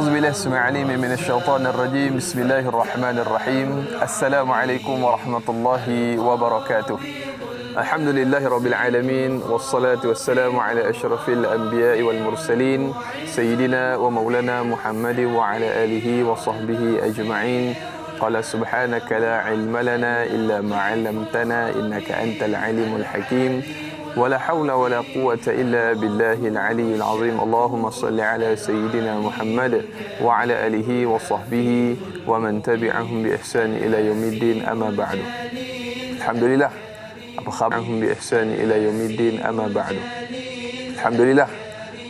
أعوذ بالله السميع العليم من الشيطان الرجيم. بسم الله الرحمن الرحيم. السلام عليكم ورحمة الله وبركاته. الحمد لله رب العالمين، والصلاة والسلام على أشرف الأنبياء والمرسلين سيدنا ومولانا محمد وعلى آله وصحبه أجمعين. قال سبحانك لا علم لنا إلا ما علمتنا إنك أنت العليم الحكيم. ولا حول ولا قوة إلا بالله العلي العظيم. اللهم صل على سيدنا محمد وعلى آله وصحبه ومن تبعهم بإحسان إلى يوم الدين. أما بعد. Alhamdulillah. Apa khabar بإحسان إلى يوم الدين. أما بعد. Alhamdulillah.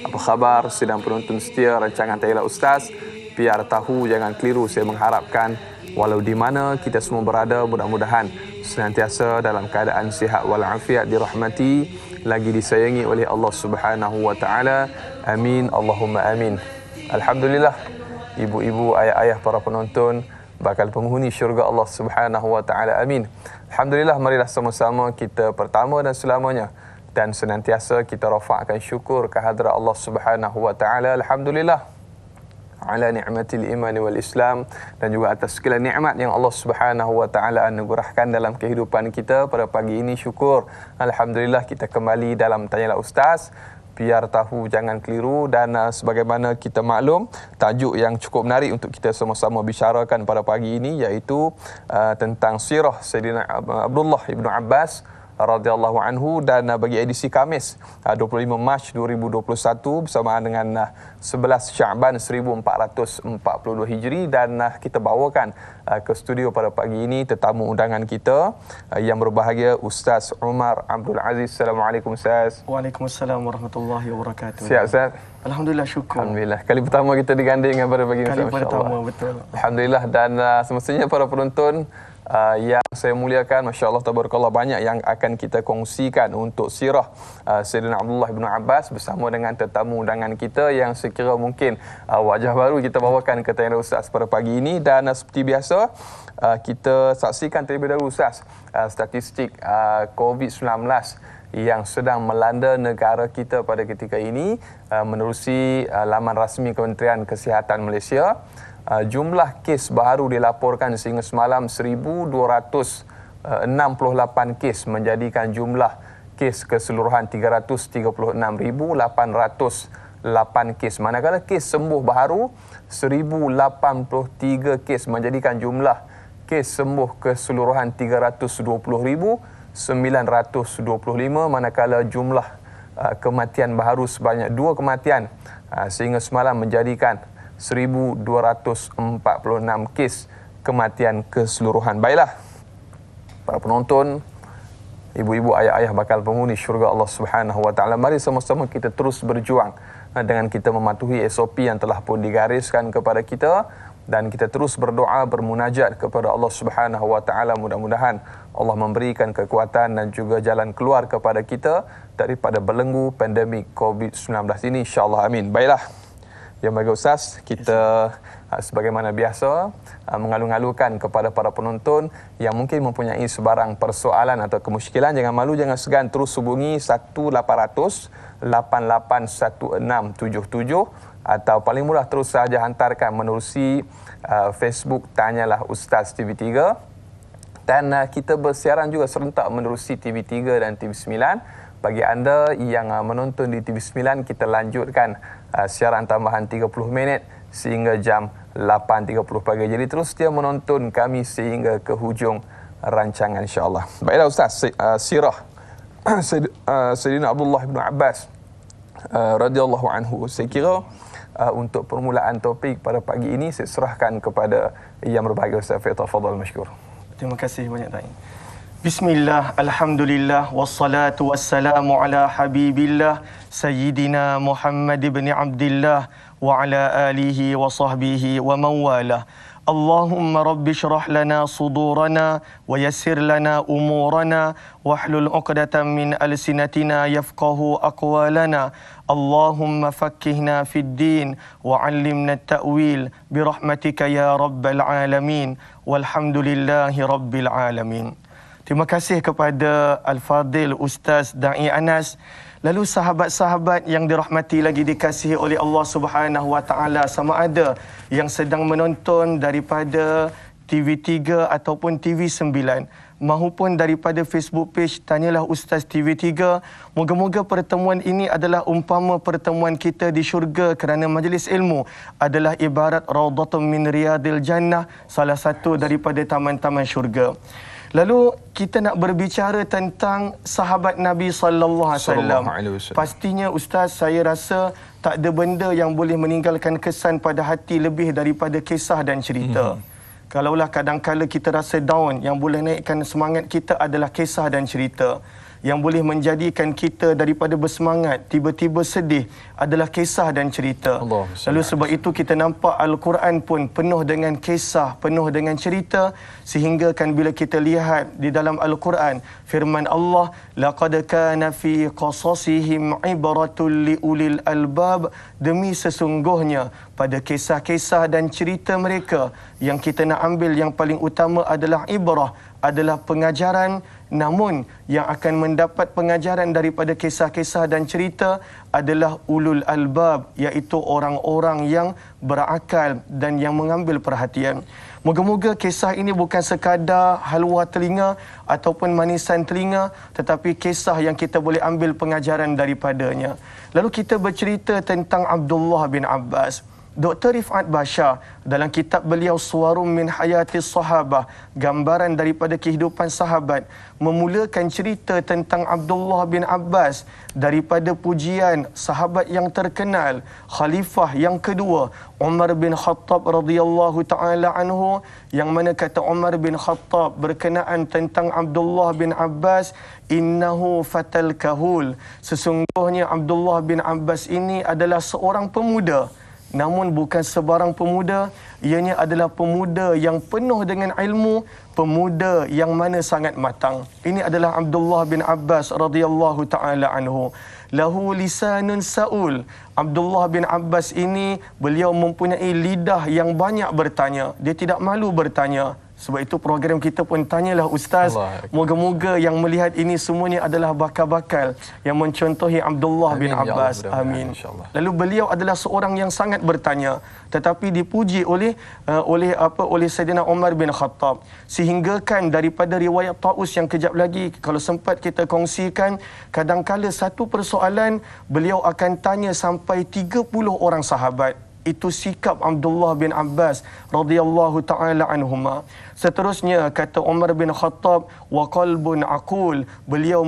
Apa khabar sedang penonton setia rancangan Tayla Ustaz? Biar tahu jangan keliru, saya mengharapkan walau di mana kita semua berada, mudah-mudahan senantiasa dalam keadaan sihat walafiat, dirahmati lagi disayangi oleh Allah Subhanahu wa taala. Amin Allahumma amin. Alhamdulillah, ibu-ibu, ayah-ayah, para penonton bakal penghuni syurga Allah Subhanahu wa taala. Amin. Alhamdulillah, marilah sama-sama kita pertama dan selamanya dan senantiasa kita rafa'kan syukur kehadrat Allah Subhanahu wa taala. Alhamdulillah ala ni'matil iman wal Islam, dan juga atas segala nikmat yang Allah Subhanahu wa taala anugerahkan dalam kehidupan kita pada pagi ini. Syukur, alhamdulillah, kita kembali dalam Tanyalah Ustaz, biar tahu jangan keliru. Dan sebagaimana kita maklum, tajuk yang cukup menarik untuk kita sama-sama bicarakan pada pagi ini iaitu tentang sirah Sayyidina Abdullah ibnu Abbas radhiyallahu anhu. Dan bagi edisi Khamis 25 Mac 2021 bersamaan dengan 11 Syaban 1442 Hijri, dan kita bawakan ke studio pada pagi ini tetamu undangan kita yang berbahagia, Ustaz Umar Abdul Aziz. Assalamualaikum Ustaz. Waalaikumsalam warahmatullahi wabarakatuh. Siap Ustaz? Alhamdulillah, syukur. Alhamdulillah. Kali pertama kita diganding pada pagi ini. Kali pertama, betul. Alhamdulillah. Dan semestinya para penonton yang saya muliakan, Masya Allah, tabarakallah, banyak yang akan kita kongsikan untuk sirah Sayyidina Abdullah ibnu Abbas bersama dengan tetamu undangan kita yang sekira mungkin wajah baru kita bawakan ke Tayla Ustaz pada pagi ini. Dan seperti biasa, kita saksikan terlebih dahulu Ustaz statistik COVID-19 yang sedang melanda negara kita pada ketika ini. Menerusi laman rasmi Kementerian Kesihatan Malaysia, jumlah kes baru dilaporkan sehingga semalam 1,268 kes, menjadikan jumlah kes keseluruhan 336,808 kes. Manakala kes sembuh baru 1,083 kes, menjadikan jumlah kes sembuh keseluruhan 320,925. Manakala jumlah kematian baru sebanyak 2 kematian sehingga semalam menjadikan 1,246 kes kematian keseluruhan. Baiklah, para penonton, ibu-ibu, ayah-ayah bakal penghuni syurga Allah Subhanahu wa taala, mari sama-sama kita terus berjuang dengan kita mematuhi SOP yang telah pun digariskan kepada kita, dan kita terus berdoa, bermunajat kepada Allah Subhanahu wa taala. Mudah-mudahan Allah memberikan kekuatan dan juga jalan keluar kepada kita daripada belenggu pandemik COVID-19 ini, insya-Allah. Amin. Baiklah, yang bagi Ustaz, kita sebagaimana biasa mengalu-alukan kepada para penonton yang mungkin mempunyai sebarang persoalan atau kemusykilan, jangan malu, jangan segan, terus hubungi 1-800-881677, atau paling mudah terus sahaja hantarkan menerusi Facebook Tanyalah Ustaz TV3. Dan kita bersiaran juga serentak menerusi TV3 dan TV9. Bagi anda yang menonton di TV9, kita lanjutkan siaran tambahan 30 minit sehingga jam 8.30 pagi. Jadi terus dia menonton kami sehingga ke hujung rancangan, insya-Allah. Baiklah Ustaz, sirah Sayyidina Abdullah ibnu Abbas radhiyallahu anhu. Saya kira untuk permulaan topik pada pagi ini saya serahkan kepada yang berbahagia Ustaz. Tafadhal mashkur. Terima kasih banyak Da'i. Bismillah, alhamdulillah, wassalatu wassalamu ala habibillah Sayyidina Muhammad ibn Abdillah wa ala alihi wa sahbihi wa mawalah. Allahumma rabbi syrah lana sudurana wa yassir lana umurana wahlul 'uqdatam min alsinatina yafqahu aqwalana. Allahumma fakkihna fid din wa 'allimna at-ta'wil bi rahmatika ya rabbal alamin walhamdulillahi rabbil alamin. Terima kasih kepada Al-Fadil Ustaz Da'i Anas Lalu sahabat-sahabat yang dirahmati lagi dikasihi oleh Allah Subhanahu Wa Taala, sama ada yang sedang menonton daripada TV3 ataupun TV9 mahupun daripada Facebook page Tanyalah Ustaz TV3, moga-moga pertemuan ini adalah umpama pertemuan kita di syurga, kerana majlis ilmu adalah ibarat raudhatun min riyadil jannah, salah satu daripada taman-taman syurga. Lalu kita nak berbicara tentang sahabat Nabi sallallahu alaihi wasallam. Pastinya Ustaz, saya rasa tak ada benda yang boleh meninggalkan kesan pada hati lebih daripada kisah dan cerita. Kalaulah kadang-kala kita rasa down, yang boleh naikkan semangat kita adalah kisah dan cerita. Yang boleh menjadikan kita daripada bersemangat tiba-tiba sedih adalah kisah dan cerita. Lalu sebab itu kita nampak Al-Quran pun penuh dengan kisah, penuh dengan cerita, sehingga kan bila kita lihat di dalam Al-Quran firman Allah, laqad kana fi qasasihim ibratul liulil albab, demi sesungguhnya pada kisah-kisah dan cerita mereka yang kita nak ambil yang paling utama adalah ibrah, adalah pengajaran. Namun yang akan mendapat pengajaran daripada kisah-kisah dan cerita adalah ulul albab, iaitu orang-orang yang berakal dan yang mengambil perhatian. Moga-moga kisah ini bukan sekadar halwa telinga ataupun manisan telinga, tetapi kisah yang kita boleh ambil pengajaran daripadanya. Lalu kita bercerita tentang Abdullah bin Abbas. Dr. Rifat Bashar dalam kitab beliau Suwarum min Hayatis Sahabah, gambaran daripada kehidupan sahabat, memulakan cerita tentang Abdullah bin Abbas daripada pujian sahabat yang terkenal, khalifah yang kedua, Umar bin Khattab radhiyallahu taala anhu, yang mana kata Umar bin Khattab berkenaan tentang Abdullah bin Abbas, innahu fatal kahul, sesungguhnya Abdullah bin Abbas ini adalah seorang pemuda. Namun bukan sebarang pemuda, ianya adalah pemuda yang penuh dengan ilmu, pemuda yang mana sangat matang. Ini adalah Abdullah bin Abbas radhiyallahu taala anhu. Lahu lisanun saul. Abdullah bin Abbas ini beliau mempunyai lidah yang banyak bertanya. Dia tidak malu bertanya. Sebab itu program kita pun Tanyalah Ustaz. Moga-moga yang melihat ini semuanya adalah bakal-bakal yang mencontohi Abdullah bin Abbas. Amin. Lalu beliau adalah seorang yang sangat bertanya, tetapi dipuji oleh Saidina Umar bin Khattab. Sehingga kan daripada riwayat Taus yang kejap lagi kalau sempat kita kongsikan, kadangkala satu persoalan beliau akan tanya sampai 30 orang sahabat. Itu sikap Abdullah bin Abbas radhiyallahu taala anhuma. Seterusnya kata Umar bin Khattab, wa qalbun aqul, beliau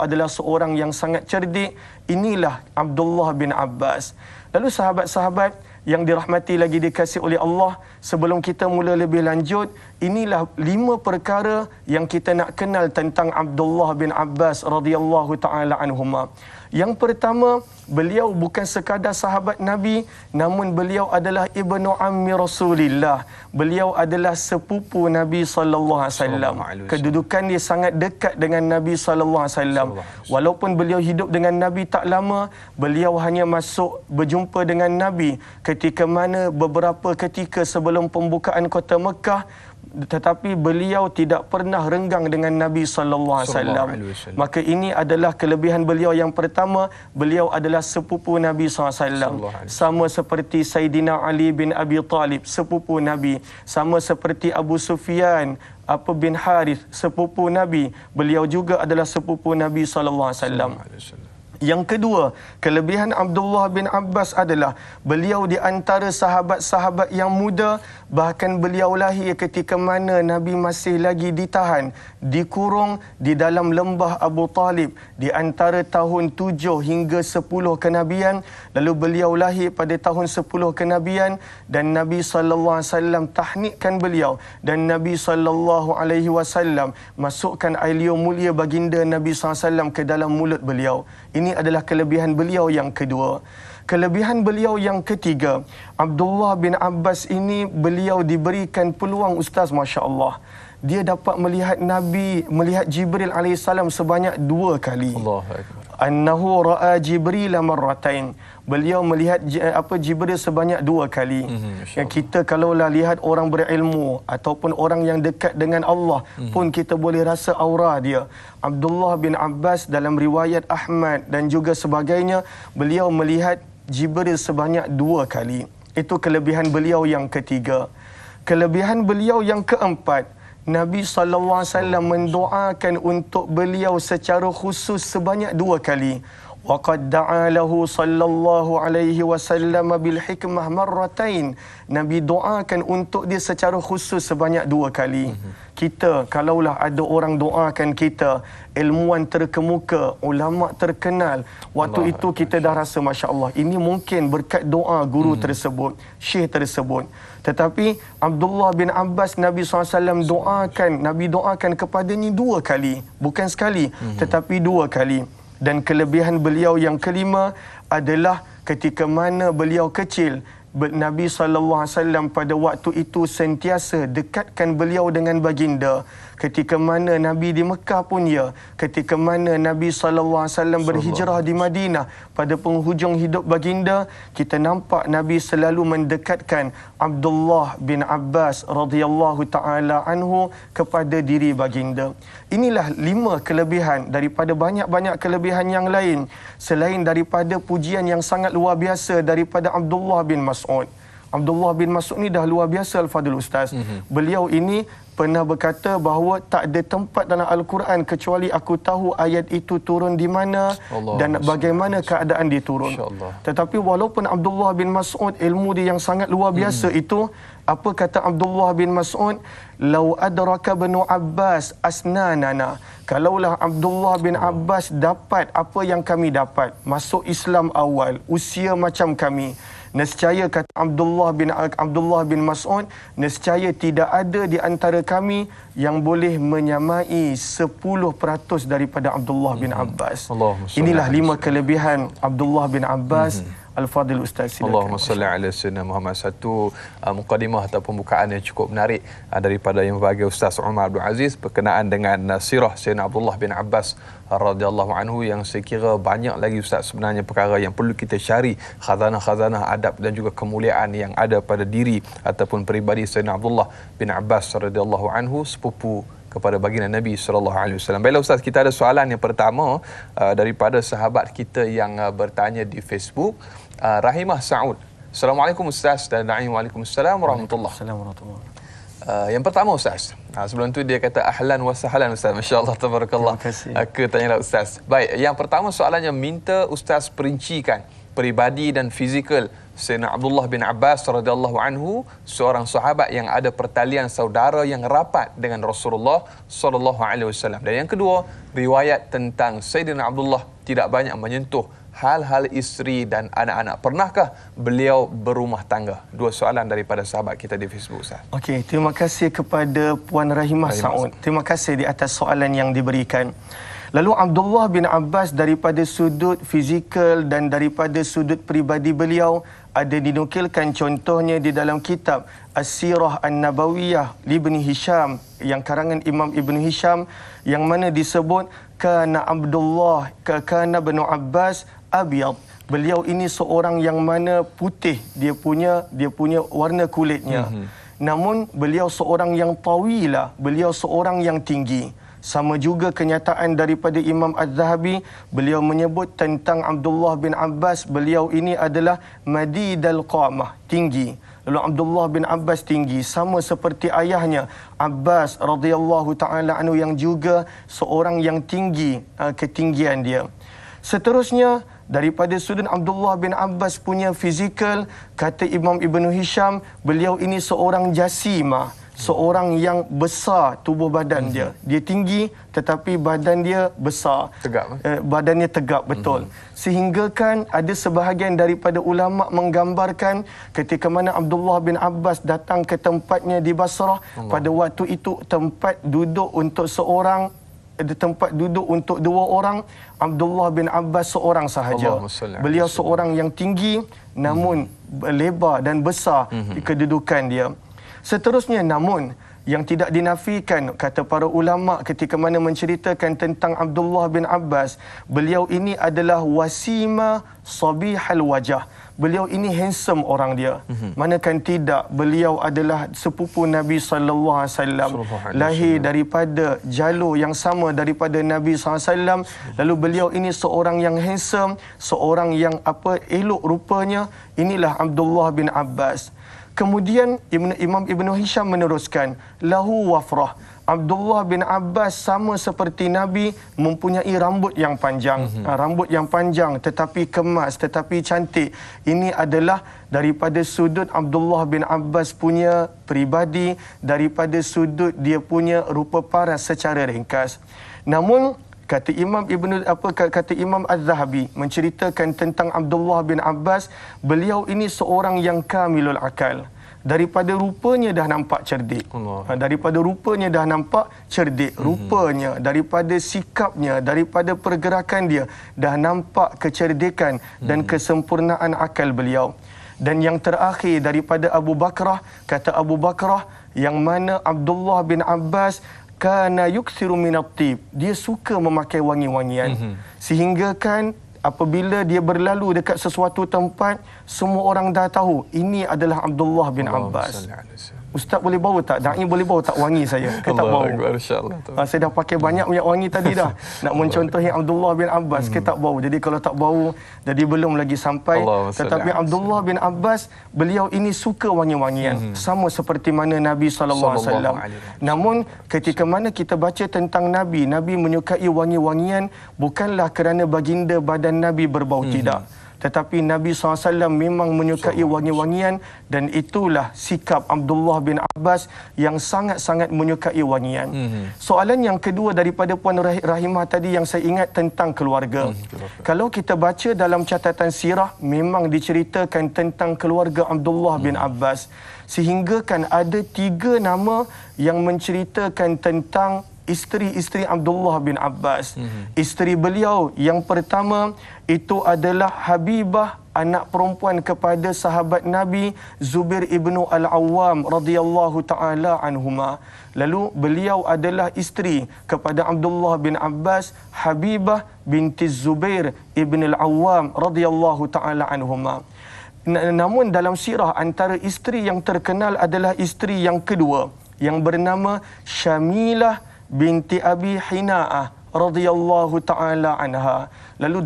adalah seorang yang sangat cerdik. Inilah Abdullah bin Abbas. Lalu sahabat-sahabat yang dirahmati lagi dikasihi oleh Allah, sebelum kita mula lebih lanjut, inilah 5 perkara yang kita nak kenal tentang Abdullah bin Abbas radhiyallahu taala anhuma. Yang pertama, beliau bukan sekadar sahabat Nabi, namun beliau adalah ibnu ammi Rasulillah. Beliau adalah sepupu Nabi sallallahu alaihi wasallam. Kedudukan dia sangat dekat dengan Nabi sallallahu alaihi wasallam. Walaupun beliau hidup dengan Nabi tak lama, beliau hanya masuk berjumpa dengan Nabi ketika mana beberapa ketika sebelum pembukaan kota Mekah, tetapi beliau tidak pernah renggang dengan Nabi sallallahu alaihi wasallam. Maka ini adalah kelebihan beliau yang pertama, beliau adalah sepupu Nabi sallallahu alaihi wasallam. Sama seperti Sayyidina Ali bin Abi Talib, sepupu Nabi. Sama seperti Abu Sufyan bin Harith, sepupu Nabi. Beliau juga adalah sepupu Nabi sallallahu alaihi wasallam. Yang kedua, kelebihan Abdullah bin Abbas adalah beliau di antara sahabat-sahabat yang muda, bahkan beliau lahir ketika mana Nabi masih lagi ditahan, dikurung di dalam lembah Abu Talib di antara tahun 7 hingga 10 kenabian. Lalu beliau lahir pada tahun 10 kenabian dan Nabi sallallahu alaihi wasallam tahnikkan beliau, dan Nabi sallallahu alaihi wasallam masukkan air liur mulia baginda Nabi sallallahu alaihi wasallam ke dalam mulut beliau. Ini adalah kelebihan beliau yang kedua. Kelebihan beliau yang ketiga, Abdullah bin Abbas ini beliau diberikan peluang, Ustaz, masya-Allah. Dia dapat melihat Nabi, melihat Jibril alaihissalam sebanyak 2 kali. annahu ra'a Jibril marratain. Beliau melihat Jibril sebanyak 2 kali. Yang kita kalaulah lihat orang berilmu ataupun orang yang dekat dengan Allah pun kita boleh rasa aura dia. Abdullah bin Abbas dalam riwayat Ahmad dan juga sebagainya, beliau melihat Jibril sebanyak 2 kali. Itu kelebihan beliau yang ketiga. Kelebihan beliau yang keempat, Nabi SAW mendoakan untuk beliau secara khusus sebanyak 2 kali. Waqad da'a lahu sallallahu alaihi wasallam bil hikmah marratain. Nabi doakan untuk dia secara khusus sebanyak 2 kali. Kita kalaulah ada orang doakan kita, ilmuwan terkemuka, ulama terkenal, waktu itu kita dah rasa masya-Allah, ini mungkin berkat doa guru tersebut, syekh tersebut. Tetapi Abdullah bin Abbas, Nabi SAW doakan kepadanya 2 kali, bukan sekali, tetapi 2 kali. Dan kelebihan beliau yang kelima adalah ketika mana beliau kecil, Nabi SAW pada waktu itu sentiasa dekatkan beliau dengan baginda. Ketika mana Nabi di Mekah pun ya, ketika mana Nabi SAW berhijrah di Madinah, pada penghujung hidup baginda, kita nampak Nabi selalu mendekatkan Abdullah bin Abbas radhiyallahu taala anhu kepada diri baginda. Inilah 5 kelebihan daripada banyak-banyak kelebihan yang lain selain daripada pujian yang sangat luar biasa daripada Abdullah bin Mas'ud. Abdullah bin Mas'ud ni dah luar biasa Al-Fadhil Ustaz. Beliau ini pernah berkata bahawa tak ada tempat dalam Al-Quran kecuali aku tahu ayat itu turun di mana dan bagaimana keadaan dia turun. Tetapi walaupun Abdullah bin Mas'ud ilmu dia yang sangat luar biasa itu, apa kata Abdullah bin Mas'ud? Lau adraka banu Abbas asnanana. Kalaulah Abdullah bin Abbas dapat apa yang kami dapat, masuk Islam awal, usia macam kami, nescaya kata Abdullah bin Mas'ud, nescaya tidak ada di antara kami yang boleh menyamai 10% daripada Abdullah bin Abbas. Inilah 5 kelebihan Abdullah bin Abbas. Al-Fadhil Ustaz, silakan. Allahumma salli ala sayyidina Muhammad. Satu mukadimah atau pembukaan yang cukup menarik daripada yang bagi Ustaz Umar Abdul Aziz berkenaan dengan sirah Sayyidina Abdullah bin Abbas radhiyallahu anhu, yang saya kira banyak lagi Ustaz sebenarnya perkara yang perlu kita cari, khazanah-khazanah adab dan juga kemuliaan yang ada pada diri ataupun peribadi Sayyidina Abdullah bin Abbas radhiyallahu anhu, sepupu kepada baginda Nabi sallallahu alaihi wasallam. Baiklah Ustaz, kita ada soalan yang pertama daripada sahabat kita yang bertanya di Facebook, Rahimah Saud. Assalamualaikum Ustaz dan Waalaikumsalam warahmatullahi wabarakatuh. Yang pertama Ustaz, sebelum tu dia kata ahlan wa sahlan Ustaz. Masya-Allah, tabarakallah. Aku tanyalah Ustaz. Baik, yang pertama soalannya, minta Ustaz perincikan peribadi dan fizikal Sayyidina Abdullah bin Abbas radhiyallahu anhu, seorang sahabat yang ada pertalian saudara yang rapat dengan Rasulullah sallallahu alaihi wasallam. Dan yang kedua, riwayat tentang Sayyidina Abdullah tidak banyak menyentuh hal-hal isteri dan anak-anak. Pernahkah beliau berumah tangga? 2 soalan daripada sahabat kita di Facebook Ustaz. Okey, terima kasih kepada Puan Rahimah Saud. Terima kasih di atas soalan yang diberikan. Lalu Abdullah bin Abbas daripada sudut fizikal dan daripada sudut peribadi beliau ada dinukilkan contohnya di dalam kitab As-Sirah An-Nabawiyah Ibn Hisham, yang karangan Imam Ibn Hisham, yang mana disebut kana bin Abbas abyad. Beliau ini seorang yang mana putih dia punya warna kulitnya. Namun beliau seorang yang tawilah, beliau seorang yang tinggi. Sama juga kenyataan daripada Imam Az-Zahabi, beliau menyebut tentang Abdullah bin Abbas, beliau ini adalah madidal qamah, tinggi. Lalu Abdullah bin Abbas tinggi sama seperti ayahnya Abbas radhiyallahu taala anhu yang juga seorang yang tinggi ketinggian dia. Seterusnya daripada sudut Abdullah bin Abbas punya fizikal, kata Imam Ibn Hisham, beliau ini seorang jasimah, seorang yang besar tubuh badan dia. Dia tinggi tetapi badan dia besar. Tegap. Badannya tegap, betul. Sehingga kan ada sebahagian daripada ulama menggambarkan ketika mana Abdullah bin Abbas datang ke tempatnya di Basrah, pada waktu itu tempat duduk untuk seorang, ada tempat duduk untuk 2 orang, Abdullah bin Abbas seorang sahaja. Beliau seorang yang tinggi namun lebar dan besar kedudukan dia. Seterusnya, namun yang tidak dinafikan, kata para ulama ketika mana menceritakan tentang Abdullah bin Abbas, beliau ini adalah wasima sabihal wajah. Beliau ini handsome orang dia. Manakan tidak, beliau adalah sepupu Nabi sallallahu alaihi wasallam, lahir daripada jalur yang sama daripada Nabi sallallahu alaihi wasallam. Lalu beliau ini seorang yang handsome, seorang yang elok rupanya. Inilah Abdullah bin Abbas. Kemudian Imam Ibn Hisham meneruskan, lahu wafrah. Abdullah bin Abbas sama seperti Nabi, mempunyai rambut yang panjang. Rambut yang panjang tetapi kemas, tetapi cantik. Ini adalah daripada sudut Abdullah bin Abbas punya peribadi, daripada sudut dia punya rupa paras secara ringkas. Namun kata Imam Az-Zahabi menceritakan tentang Abdullah bin Abbas, beliau ini seorang yang kamilul akal. Daripada rupanya dah nampak cerdik. Daripada rupanya dah nampak cerdik. Rupanya, daripada sikapnya, daripada pergerakan dia, dah nampak kecerdikan dan kesempurnaan akal beliau. Dan yang terakhir daripada Abu Bakrah, kata Abu Bakrah, yang mana Abdullah bin Abbas kana yukthiru minat tib. Dia suka memakai wangi-wangian. Sehingga kan apabila dia berlalu dekat sesuatu tempat, semua orang dah tahu ini adalah Abdullah bin Abbas. Ustaz boleh bawa tak? Da'i boleh bawa tak wangi saya? Kita tak bawa. Saya dah pakai banyak wangi tadi dah. Nak mencontohi Abdullah bin Abbas, kita tak bawa. Jadi kalau tak bawa, jadi belum lagi sampai. Tetapi Abdullah bin Abbas, beliau ini suka wangi-wangian. Sama seperti mana Nabi SAW. Namun ketika mana kita baca tentang Nabi, Nabi menyukai wangi-wangian bukanlah kerana baginda badan Nabi berbau, tidak. Tetapi Nabi SAW memang menyukai wangi-wangian, dan itulah sikap Abdullah bin Abbas yang sangat-sangat menyukai wangian. Soalan yang kedua daripada Puan Rahimah tadi yang saya ingat tentang keluarga. Kalau kita baca dalam catatan sirah, memang diceritakan tentang keluarga Abdullah bin Abbas. Sehingga kan ada 3 nama yang menceritakan tentang isteri-isteri Abdullah bin Abbas. Isteri beliau yang pertama itu adalah Habibah, anak perempuan kepada sahabat Nabi Zubair ibnu Al-Awwam radhiyallahu taala anhuma. Lalu beliau adalah isteri kepada Abdullah bin Abbas, Habibah binti Zubair ibnu Al-Awwam radhiyallahu taala anhuma. Namun dalam sirah, antara isteri yang terkenal adalah isteri yang kedua yang bernama Syamilah binti Abi Hina'ah radhiyallahu taala anha. Lalu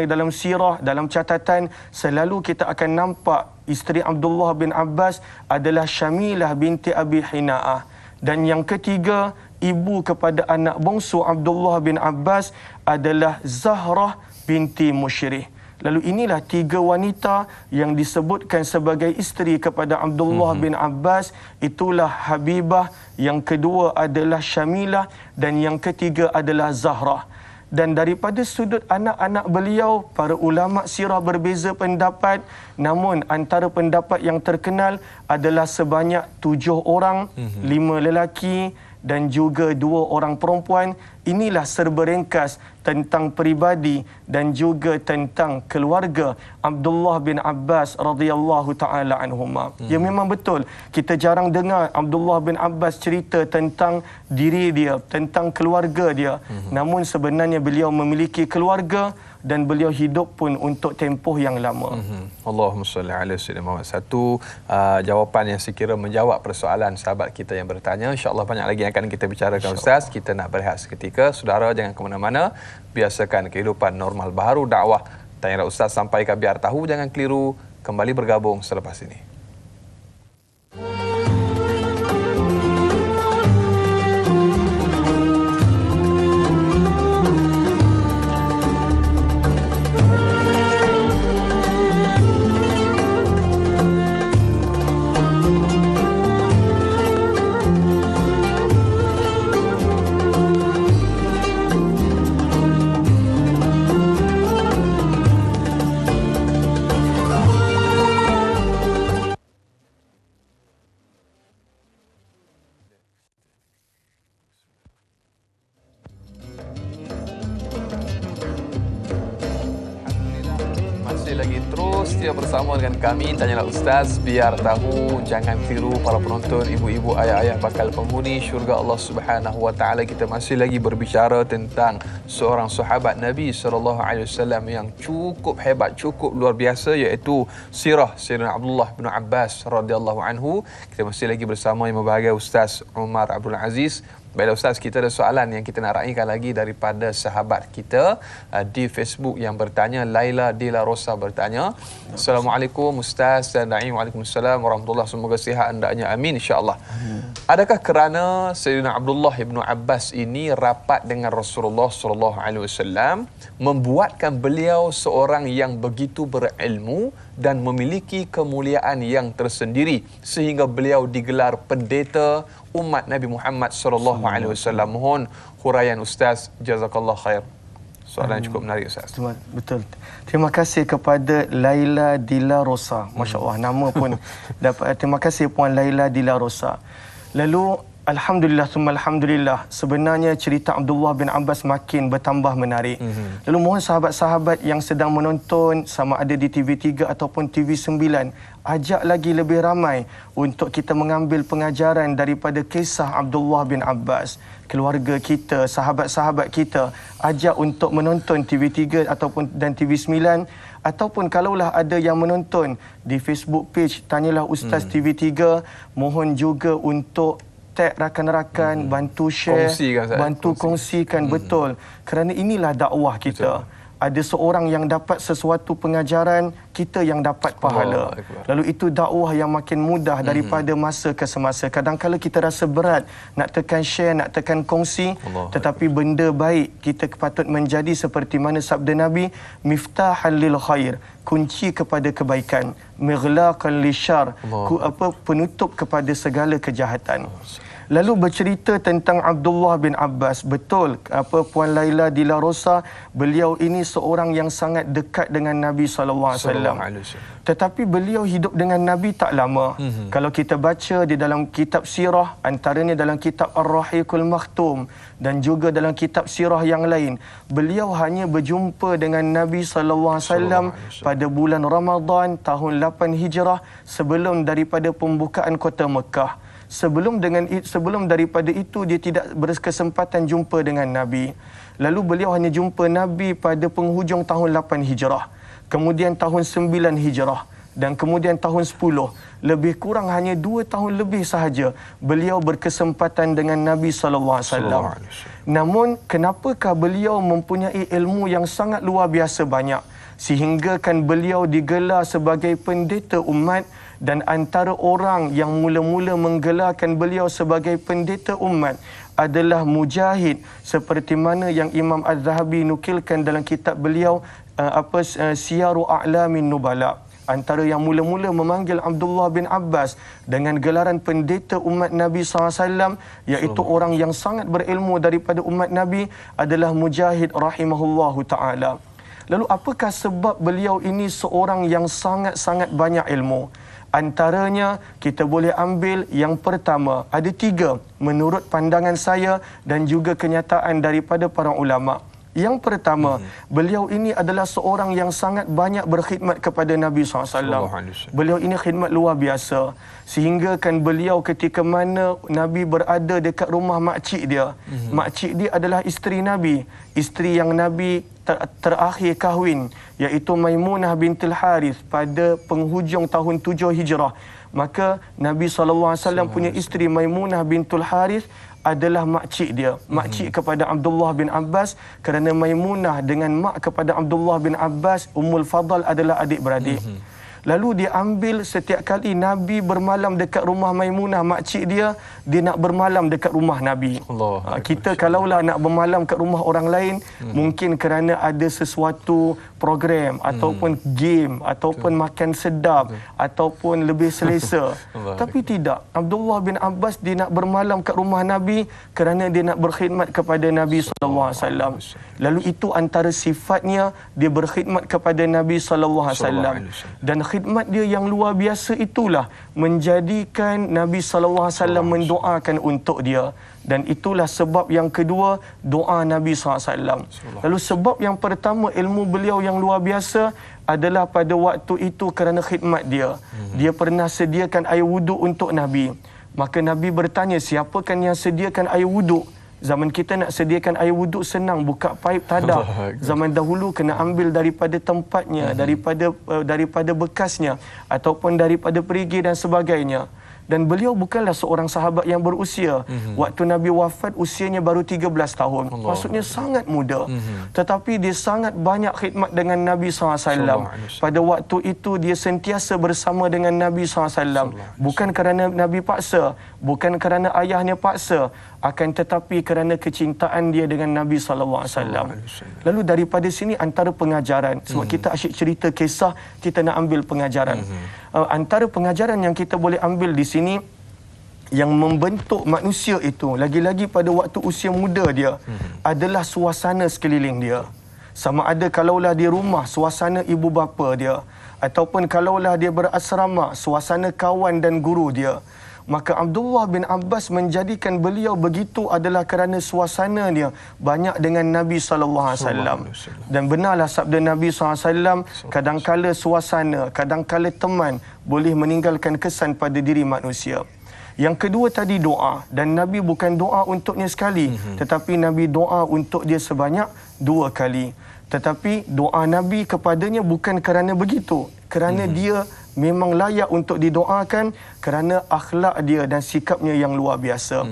dalam sirah, dalam catatan, selalu kita akan nampak isteri Abdullah bin Abbas adalah Syamilah binti Abi Hina'ah. Dan yang ketiga, ibu kepada anak bongsu Abdullah bin Abbas adalah Zahrah binti Musyrih. Lalu inilah 3 wanita yang disebutkan sebagai isteri kepada Abdullah bin Abbas. Itulah Habibah, yang kedua adalah Syamilah, dan yang ketiga adalah Zahrah. Dan daripada sudut anak-anak beliau, para ulama sirah berbeza pendapat. Namun antara pendapat yang terkenal adalah sebanyak 7 orang, 5 lelaki dan juga 2 orang perempuan. Inilah serba ringkas tentang peribadi dan juga tentang keluarga Abdullah bin Abbas radhiyallahu taala anhuma. Ya, memang betul, kita jarang dengar Abdullah bin Abbas cerita tentang diri dia, tentang keluarga dia. Namun sebenarnya beliau memiliki keluarga dan beliau hidup pun untuk tempoh yang lama. Allahumma salli ala sayyidina Muhammad. Satu jawapan yang sekira menjawab persoalan sahabat kita yang bertanya. InsyaAllah banyak lagi yang akan kita bicarakan, Ustaz. Kita nak berehat seketika. Saudara jangan ke mana-mana. Biasakan kehidupan normal baharu dakwah Tanya Ustaz sampaikan biar tahu, jangan keliru. Kembali bergabung selepas ini. bersama dengan kami Tanyalah Ustaz. Biar tahu, jangan tiru para penonton, ibu-ibu, ayah-ayah bakal penghuni syurga Allah Subhanahu Wa Taala. Kita masih lagi berbicara tentang seorang sahabat Nabi SAW yang cukup hebat, cukup luar biasa, iaitu sirah Sayyidina Abdullah bin Abbas radhiyallahu anhu. Kita masih lagi bersama yang berbahagia Ustaz Umar Abdul Aziz. Baiklah Ustaz, kita ada soalan yang kita nak raikan lagi daripada sahabat kita di Facebook yang bertanya. Laila Dila Rosa bertanya, Assalamualaikum Ustaz dan Naim. Waalaikumsalam warahmatullahi. Semoga sihat hendaknya, amin insya-Allah. Adakah kerana Sayyidina Abdullah bin Abbas ini rapat dengan Rasulullah sallallahu alaihi wasallam membuatkan beliau seorang yang begitu berilmu dan memiliki kemuliaan yang tersendiri sehingga beliau digelar pendeta umat Nabi Muhammad sallallahu alaihi wasallam? Mohon huraian Ustaz, jazakallah khair. Soalan yang cukup menarik Ustaz. Betul. Terima kasih kepada Laila Dila Rosa. Masya-Allah, nama pun dapat. Terima kasih Puan Laila Dila Rosa. Lalu alhamdulillah summa alhamdulillah, sebenarnya cerita Abdullah bin Abbas makin bertambah menarik. Lalu mohon sahabat-sahabat yang sedang menonton sama ada di TV3 ataupun TV9, ajak lagi lebih ramai untuk kita mengambil pengajaran daripada kisah Abdullah bin Abbas. Keluarga kita, sahabat-sahabat kita, ajak untuk menonton TV3 ataupun dan TV9, ataupun kalaulah ada yang menonton di Facebook page Tanyalah Ustaz TV3, mohon juga untuk tag rakan-rakan, bantu share, bantu kongsikan. Betul, kerana inilah dakwah kita. Betul. Ada seorang yang dapat sesuatu pengajaran, kita yang dapat pahala. Lalu itu dakwah yang makin mudah daripada masa ke semasa. Kadang-kadang kita rasa berat nak tekan share, nak tekan kongsi, tetapi benda baik kita patut menjadi seperti mana sabda Nabi, miftahal lil khair, kunci kepada kebaikan, mighlaqan lisyarr, penutup kepada segala kejahatan. Lalu bercerita tentang Abdullah bin Abbas. Betul Puan Laila Dila Rosa, beliau ini seorang yang sangat dekat dengan Nabi sallallahu alaihi wasallam. Tetapi beliau hidup dengan Nabi tak lama. Kalau kita baca di dalam kitab sirah, antaranya dalam kitab Ar-Rahiqul Makhtum dan juga dalam kitab sirah yang lain, beliau hanya berjumpa dengan Nabi sallallahu alaihi wasallam pada bulan Ramadan tahun 8 Hijrah, sebelum daripada pembukaan kota Mekah. Sebelum daripada itu dia tidak berkesempatan jumpa dengan Nabi. Lalu beliau hanya jumpa Nabi pada penghujung tahun 8 Hijrah, kemudian tahun 9 Hijrah, dan kemudian tahun 10. Lebih kurang hanya 2 tahun lebih sahaja beliau berkesempatan dengan Nabi sallallahu alaihi wasallam. Namun kenapakah beliau mempunyai ilmu yang sangat luar biasa banyak sehingga kan beliau digelar sebagai pendeta umat? Dan antara orang yang mula-mula menggelarkan beliau sebagai pendeta umat adalah Mujahid, seperti mana yang Imam Az-Zahabi nukilkan dalam kitab beliau Siyaru A'lamin Nubala. Antara yang mula-mula memanggil Abdullah bin Abbas dengan gelaran pendeta umat Nabi SAW, iaitu orang yang sangat berilmu daripada umat Nabi, adalah Mujahid rahimahullahu ta'ala. Lalu apakah sebab beliau ini seorang yang sangat-sangat banyak ilmu? Antaranya kita boleh ambil yang pertama, ada 3 menurut pandangan saya dan juga kenyataan daripada para ulama. Yang pertama, beliau ini adalah seorang yang sangat banyak berkhidmat kepada Nabi SAW. Beliau ini khidmat luar biasa. Sehingga kan beliau ketika mana Nabi berada dekat rumah makcik dia. Makcik dia adalah isteri Nabi. Isteri yang Nabi terakhir kahwin, iaitu Maimunah bintul Harith pada penghujung tahun 7 Hijrah. Maka Nabi SAW punya isteri Maimunah bintul Harith adalah makcik dia, makcik kepada Abdullah bin Abbas, kerana Maimunah dengan mak kepada Abdullah bin Abbas, Ummul Fadl, adalah adik-beradik. Lalu dia ambil setiap kali Nabi bermalam dekat rumah Maimunah, makcik dia nak bermalam dekat rumah Nabi. Kita kalaulah nak bermalam kat rumah orang lain, mungkin kerana ada sesuatu program ataupun game ataupun makan sedap ataupun lebih selesa. Tapi tidak, Abdullah bin Abbas dia nak bermalam kat rumah Nabi kerana dia nak berkhidmat kepada Nabi SAW. Lalu itu antara sifatnya, dia berkhidmat kepada Nabi SAW. Dan khidmat dia yang luar biasa itulah menjadikan Nabi SAW mendoakan untuk dia. Dan itulah sebab yang kedua, doa Nabi SAW. Lalu sebab yang pertama, ilmu beliau yang luar biasa adalah pada waktu itu kerana khidmat dia. Dia pernah sediakan air wuduk untuk Nabi. Maka Nabi bertanya, siapakah yang sediakan air wuduk? Zaman kita nak sediakan air wuduk senang, buka paip tadah. Zaman dahulu kena ambil daripada tempatnya, daripada bekasnya ataupun daripada perigi dan sebagainya. Dan beliau bukanlah seorang sahabat yang berusia. Waktu Nabi wafat usianya baru 13 tahun. Maksudnya sangat muda. Tetapi dia sangat banyak khidmat dengan Nabi SAW. Pada waktu itu dia sentiasa bersama dengan Nabi SAW. Bukan kerana Nabi paksa, bukan kerana ayahnya paksa, akan tetapi kerana kecintaan dia dengan Nabi SAW. Lalu daripada sini antara pengajaran, sebab kita asyik cerita kisah, kita nak ambil pengajaran. Antara pengajaran yang kita boleh ambil di sini, yang membentuk manusia itu, lagi-lagi pada waktu usia muda dia, adalah suasana sekeliling dia. Sama ada kalaulah di rumah, suasana ibu bapa dia, ataupun kalaulah dia berasrama, suasana kawan dan guru dia. Maka Abdullah bin Abbas menjadikan beliau begitu adalah kerana suasananya banyak dengan Nabi SAW. Dan benarlah sabda Nabi SAW, kadangkala suasana, kadangkala teman boleh meninggalkan kesan pada diri manusia. Yang kedua tadi doa, dan Nabi bukan doa untuknya sekali, tetapi Nabi doa untuk dia sebanyak 2 kali. Tetapi doa Nabi kepadanya bukan kerana begitu, kerana dia memang layak untuk didoakan kerana akhlak dia dan sikapnya yang luar biasa.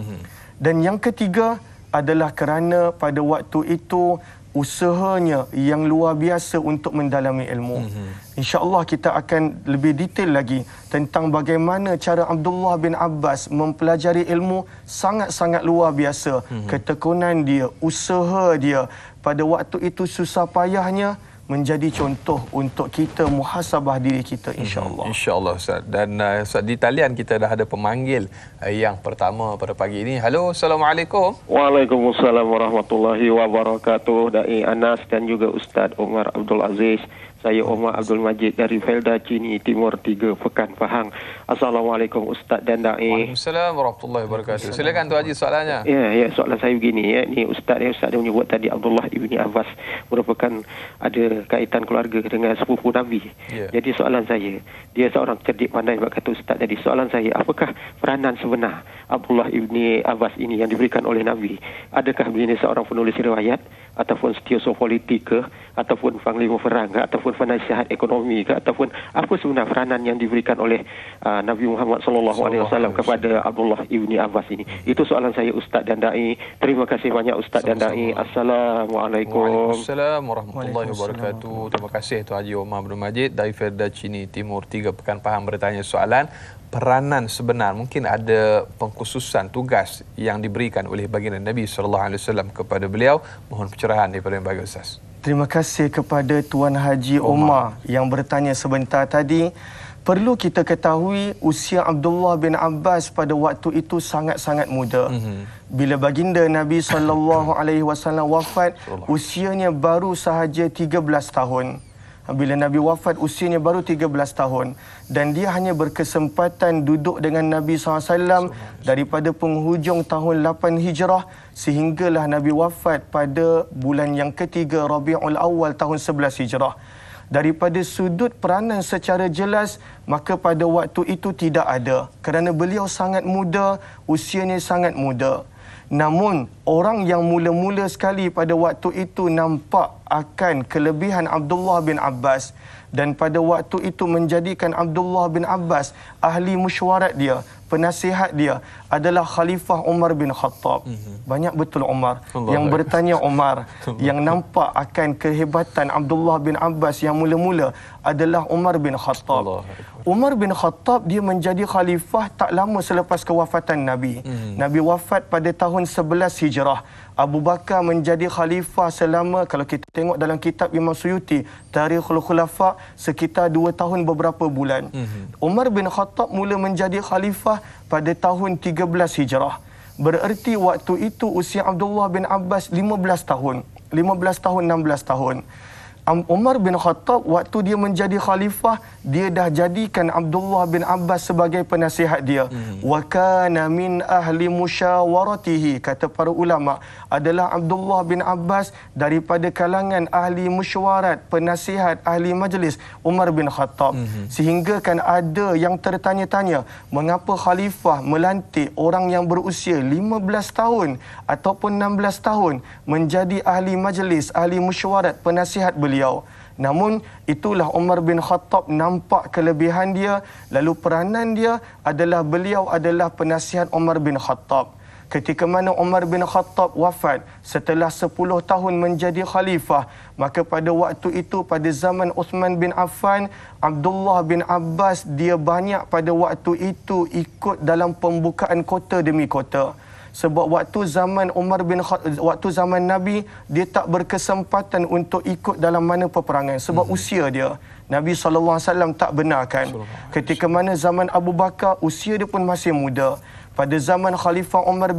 Dan yang ketiga adalah kerana pada waktu itu usahanya yang luar biasa untuk mendalami ilmu. InsyaAllah kita akan lebih detail lagi tentang bagaimana cara Abdullah bin Abbas mempelajari ilmu, sangat-sangat luar biasa. Ketekunan dia, usaha dia, pada waktu itu susah payahnya, menjadi contoh untuk kita muhasabah diri kita, insya-Allah. Insya-Allah Ustaz. Dan Ustaz, di talian kita dah ada pemanggil yang pertama pada pagi ini. Halo, Assalamualaikum. Waalaikumsalam warahmatullahi wabarakatuh. Dai Anas dan juga Ustaz Omar Abdul Aziz. Saya Omar Abdul Majid dari Felda Cini Timur 3 Pekan Pahang. Assalamualaikum Ustaz dan Dai. Waalaikumsalam warahmatullahi wabarakatuh. Silakan Tu Haji soalannya. Ya, soalan saya begini ya. Ni Ustaz dia menyebut tadi Abdullah ibni Abbas merupakan ada kaitan keluarga dengan sepupu Nabi. Jadi soalan saya, dia seorang cerdik pandai, kata Ustaz tadi. Soalan saya, apakah peranan sebenar Abdullah ibni Abbas ini yang diberikan oleh Nabi? Adakah beliau seorang penulis riwayat, ataupun setiausaha politik ke, ataupun panglima perang ke, ataupun penasihat ekonomi ke, ataupun apa sebenarnya peranan yang diberikan oleh Nabi Muhammad SAW kepada Abdullah ibni Abbas ini? Itu soalan saya Ustaz dan Dai. Terima kasih banyak Ustaz dan Dai. Assalamualaikum. Waalaikumsalam warahmatullahi wabarakatuh. Terima kasih Tuan Haji Omar Abdul Majid dari Felda Cini Timur 3 Pekan Pahang bertanya soalan peranan sebenar. Mungkin ada pengkhususan tugas yang diberikan oleh baginda Nabi SAW kepada beliau. Mohon pencerahan daripada yang bagi Ustaz. Terima kasih kepada Tuan Haji Omar yang bertanya sebentar tadi. Perlu kita ketahui usia Abdullah bin Abbas pada waktu itu sangat-sangat muda. Bila baginda Nabi SAW wafat, usianya baru sahaja 13 tahun. Bila Nabi wafat, usianya baru 13 tahun. Dan dia hanya berkesempatan duduk dengan Nabi SAW daripada penghujung tahun 8 Hijrah sehinggalah Nabi wafat pada bulan yang ketiga Rabiul Awal tahun 11 Hijrah. Daripada sudut peranan secara jelas, maka pada waktu itu tidak ada. Kerana beliau sangat muda, usianya sangat muda. Namun, orang yang mula-mula sekali pada waktu itu nampak akan kelebihan Abdullah bin Abbas dan pada waktu itu menjadikan Abdullah bin Abbas ahli mesyuarat dia, penasihat dia adalah Khalifah Umar bin Khattab. Banyak betul Umar yang bertanya Umar, yang nampak akan kehebatan Abdullah bin Abbas yang mula-mula adalah Umar bin Khattab. Umar bin Khattab dia menjadi khalifah tak lama selepas kewafatan Nabi. Nabi wafat pada tahun 11 Hijrah. Abu Bakar menjadi khalifah selama, kalau kita tengok dalam kitab Imam Suyuti, Tarikhul Khulafa, sekitar 2 tahun beberapa bulan. Umar bin Khattab mula menjadi khalifah pada tahun 13 Hijrah. Bererti waktu itu usia Abdullah bin Abbas 15 tahun. 15 tahun, 16 tahun. Umar bin Khattab waktu dia menjadi khalifah, dia dah jadikan Abdullah bin Abbas sebagai penasihat dia. Wa kana min ahli musyawaratihi, kata para ulama, adalah Abdullah bin Abbas daripada kalangan ahli mesyuarat, penasihat, ahli majlis Umar bin Khattab. Sehingga kan ada yang tertanya-tanya, mengapa khalifah melantik orang yang berusia 15 tahun ataupun 16 tahun menjadi ahli majlis, ahli mesyuarat, penasihat beliau. Namun itulah Umar bin Khattab nampak kelebihan dia, lalu peranan dia adalah beliau adalah penasihat Umar bin Khattab. Ketika mana Umar bin Khattab wafat setelah 10 tahun menjadi khalifah, maka pada waktu itu, pada zaman Uthman bin Affan, Abdullah bin Abbas dia banyak pada waktu itu ikut dalam pembukaan kota demi kota. Sebab waktu zaman waktu zaman Nabi, dia tak berkesempatan untuk ikut dalam mana peperangan sebab usia dia. Nabi SAW tak benarkan. Ketika mana zaman Abu Bakar, usia dia pun masih muda. Pada zaman Khalifah Umar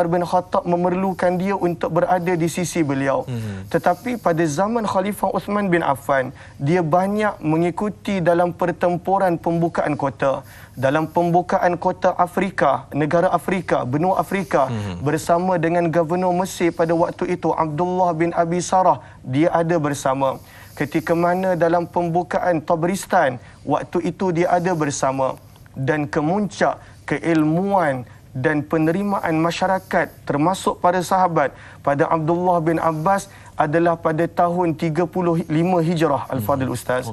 bin Khattab memerlukan dia untuk berada di sisi beliau. Tetapi pada zaman Khalifah Uthman bin Affan, dia banyak mengikuti dalam pertempuran pembukaan kota. Dalam pembukaan kota Afrika, negara Afrika, benua Afrika, bersama dengan Gubernur Mesir pada waktu itu, Abdullah bin Abi Sarah, dia ada bersama. Ketika mana dalam pembukaan Tabristan, waktu itu dia ada bersama. Dan kemuncak keilmuan dan penerimaan masyarakat termasuk para sahabat pada Abdullah bin Abbas adalah pada tahun 35 Hijrah, Al-Fadil Ustaz.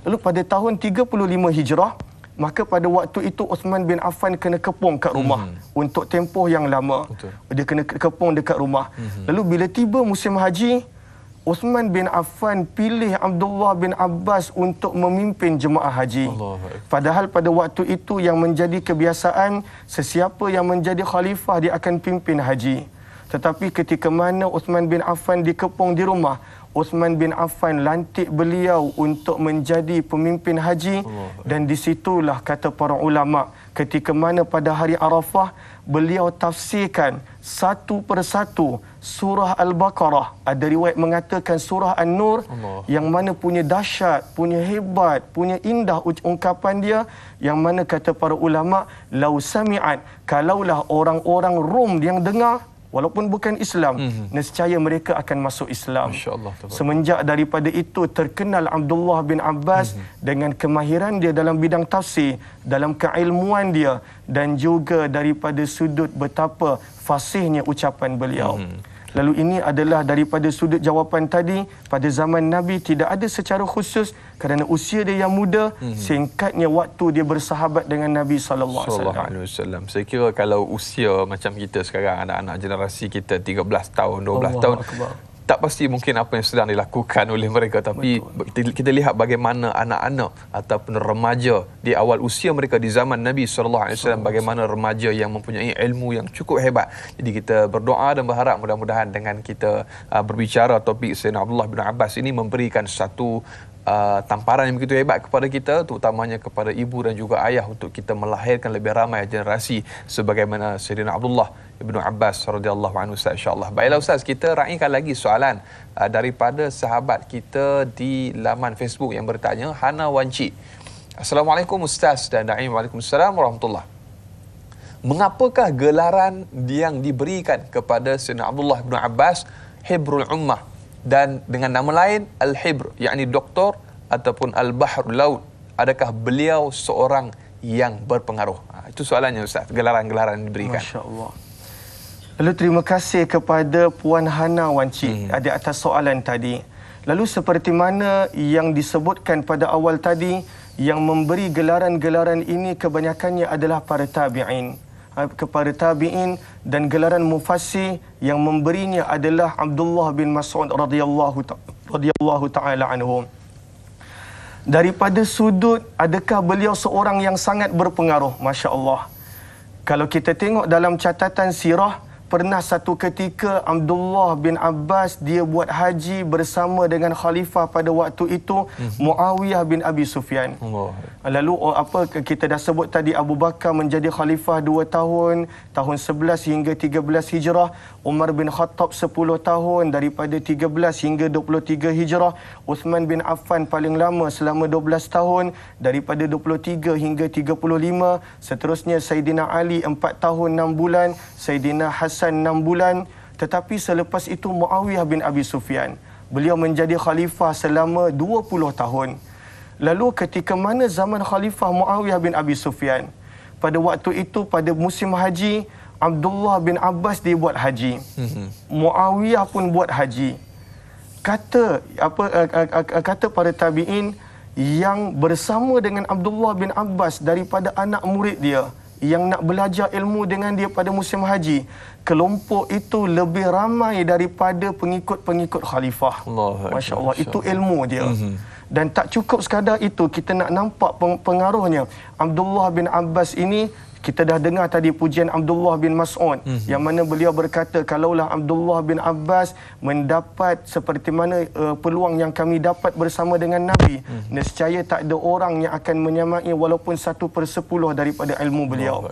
Lalu pada tahun 35 Hijrah, maka pada waktu itu Uthman bin Affan kena kepung kat rumah untuk tempoh yang lama. Dia kena kepung dekat rumah. Lalu bila tiba musim haji, Uthman bin Affan pilih Abdullah bin Abbas untuk memimpin jemaah haji. Padahal pada waktu itu yang menjadi kebiasaan, sesiapa yang menjadi khalifah dia akan pimpin haji. Tetapi ketika mana Uthman bin Affan dikepung di rumah, Uthman bin Affan lantik beliau untuk menjadi pemimpin haji. Dan disitulah kata para ulama, ketika mana pada hari Arafah beliau tafsirkan satu persatu surah Al-Baqarah. Ada riwayat mengatakan surah An-Nur, yang mana punya dahsyat, punya hebat, punya indah ungkapan dia, yang mana kata para ulama, lau sami'at, kalaulah orang-orang Rom yang dengar, walaupun bukan Islam, nescaya mereka akan masuk Islam. Semenjak daripada itu terkenal Abdullah bin Abbas dengan kemahiran dia dalam bidang tafsir, dalam keilmuan dia, dan juga daripada sudut betapa fasihnya ucapan beliau. Lalu ini adalah daripada sudut jawapan tadi. Pada zaman Nabi tidak ada secara khusus kerana usia dia yang muda, singkatnya waktu dia bersahabat dengan Nabi sallallahu alaihi wasallam. Saya kira kalau usia macam kita sekarang, anak-anak generasi kita 13 tahun, 12 tahun, tak pasti mungkin apa yang sedang dilakukan oleh mereka, tapi kita lihat bagaimana anak-anak ataupun remaja di awal usia mereka di zaman Nabi SAW, bagaimana remaja yang mempunyai ilmu yang cukup hebat. Jadi kita berdoa dan berharap mudah-mudahan dengan kita berbicara topik Sayyidina Abdullah bin Abbas ini memberikan satu tamparan yang begitu hebat kepada kita, terutamanya kepada ibu dan juga ayah, untuk kita melahirkan lebih ramai generasi sebagaimana Sayyidina Abdullah Ibnu Abbas radhiyallahu anhu, insya-Allah. Baiklah Ustaz, kita raikan lagi soalan daripada sahabat kita di laman Facebook yang bertanya, Hana Wanci. Assalamualaikum Ustaz dan Daim. Waalaikumsalam warahmatullahi. Mengapakah gelaran yang diberikan kepada Sayyidina Abdullah bin Abbas Hibrul Ummah, dan dengan nama lain Al-Hibr, yakni doktor ataupun Al-Bahrul Laut? Adakah beliau seorang yang berpengaruh? Itu soalannya Ustaz, gelaran-gelaran yang diberikan. Masya-Allah. Lalu terima kasih kepada Puan Hana Wanci di atas soalan tadi. Lalu seperti mana yang disebutkan pada awal tadi, yang memberi gelaran-gelaran ini kebanyakannya adalah para tabi'in. Kepada tabi'in, dan gelaran mufassir yang memberinya adalah Abdullah bin Mas'ud radhiyallahu taala anhu. Daripada sudut adakah beliau seorang yang sangat berpengaruh? Masya-Allah. Kalau kita tengok dalam catatan sirah, pernah satu ketika Abdullah bin Abbas dia buat haji bersama dengan khalifah pada waktu itu, Muawiyah bin Abi Sufyan. Lalu apa kita dah sebut tadi, Abu Bakar menjadi khalifah 2 tahun, tahun 11 hingga 13 Hijrah. Umar bin Khattab 10 tahun, daripada 13 hingga 23 Hijrah. Uthman bin Affan paling lama selama 12 tahun, daripada 23 hingga 35. Seterusnya Saidina Ali 4 tahun 6 bulan, Saidina Hasan 6 bulan. Tetapi selepas itu Muawiyah bin Abi Sufyan, beliau menjadi khalifah selama 20 tahun. Lalu ketika mana zaman khalifah Muawiyah bin Abi Sufyan, pada waktu itu pada musim haji, Abdullah bin Abbas dia buat haji. Muawiyah pun buat haji. Kata para tabi'in yang bersama dengan Abdullah bin Abbas daripada anak murid dia yang nak belajar ilmu dengan dia pada musim haji, kelompok itu lebih ramai daripada pengikut-pengikut khalifah. Masya Allah, itu ilmu dia. Dan tak cukup sekadar itu, kita nak nampak pengaruhnya. Abdullah bin Abbas ini, kita dah dengar tadi pujian Abdullah bin Mas'ud, yang mana beliau berkata, kalaulah Abdullah bin Abbas mendapat seperti mana peluang yang kami dapat bersama dengan Nabi, nescaya tak ada orang yang akan menyamai walaupun 1/10 daripada ilmu beliau.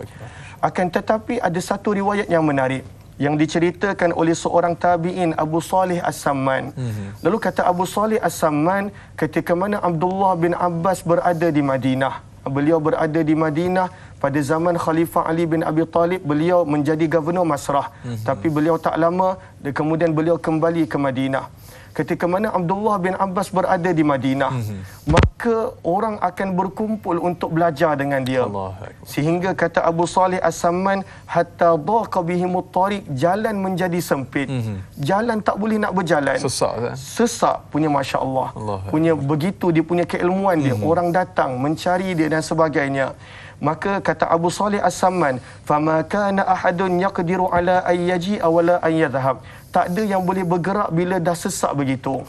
Akan tetapi ada satu riwayat yang menarik yang diceritakan oleh seorang tabi'in, Abu Salih As-Samman. Lalu kata Abu Salih As-Samman, ketika mana Abdullah bin Abbas berada di Madinah, beliau berada di Madinah pada zaman Khalifah Ali bin Abi Talib, beliau menjadi gubernur Masrah. Tapi beliau tak lama, kemudian beliau kembali ke Madinah. Ketika mana Abdullah bin Abbas berada di Madinah, maka orang akan berkumpul untuk belajar dengan dia. Sehingga kata Abu Salih As-Samman, hatta daqa bihimut tariq, jalan menjadi sempit. Jalan tak boleh nak berjalan. Sesak punya, Masya Allah. Punya begitu dia punya keilmuan dia. Orang datang mencari dia dan sebagainya. Maka kata Abu Salih As-Samman, fama kana ahadun yaqdiru ala an yaji'a wala an yadhhab. Tak ada yang boleh bergerak bila dah sesak begitu.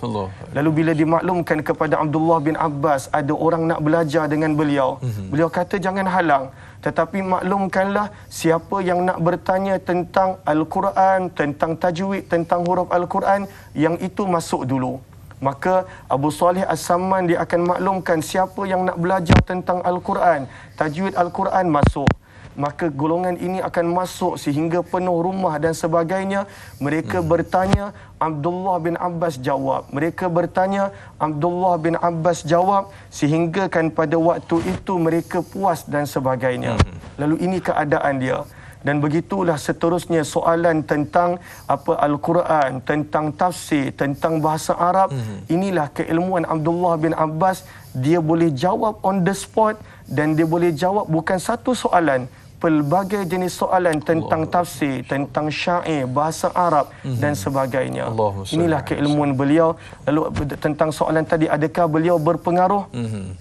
Lalu bila dimaklumkan kepada Abdullah bin Abbas ada orang nak belajar dengan beliau, beliau kata jangan halang, tetapi maklumkanlah siapa yang nak bertanya tentang Al-Quran, tentang tajwid, tentang huruf Al-Quran, yang itu masuk dulu. Maka Abu Salih As-Samman dia akan maklumkan siapa yang nak belajar tentang Al-Quran, tajwid Al-Quran masuk. Maka golongan ini akan masuk sehingga penuh rumah dan sebagainya. Mereka bertanya, Abdullah bin Abbas jawab. Mereka bertanya, Abdullah bin Abbas jawab, sehingga kan pada waktu itu mereka puas dan sebagainya. Lalu ini keadaan dia. Dan begitulah seterusnya soalan tentang apa Al-Quran, tentang tafsir, tentang bahasa Arab. Inilah keilmuan Abdullah bin Abbas. Dia boleh jawab on the spot, dan dia boleh jawab bukan satu soalan, pelbagai jenis soalan tentang tafsir, tentang syair, bahasa Arab dan sebagainya. Inilah keilmuan beliau. Lalu tentang soalan tadi, adakah beliau berpengaruh?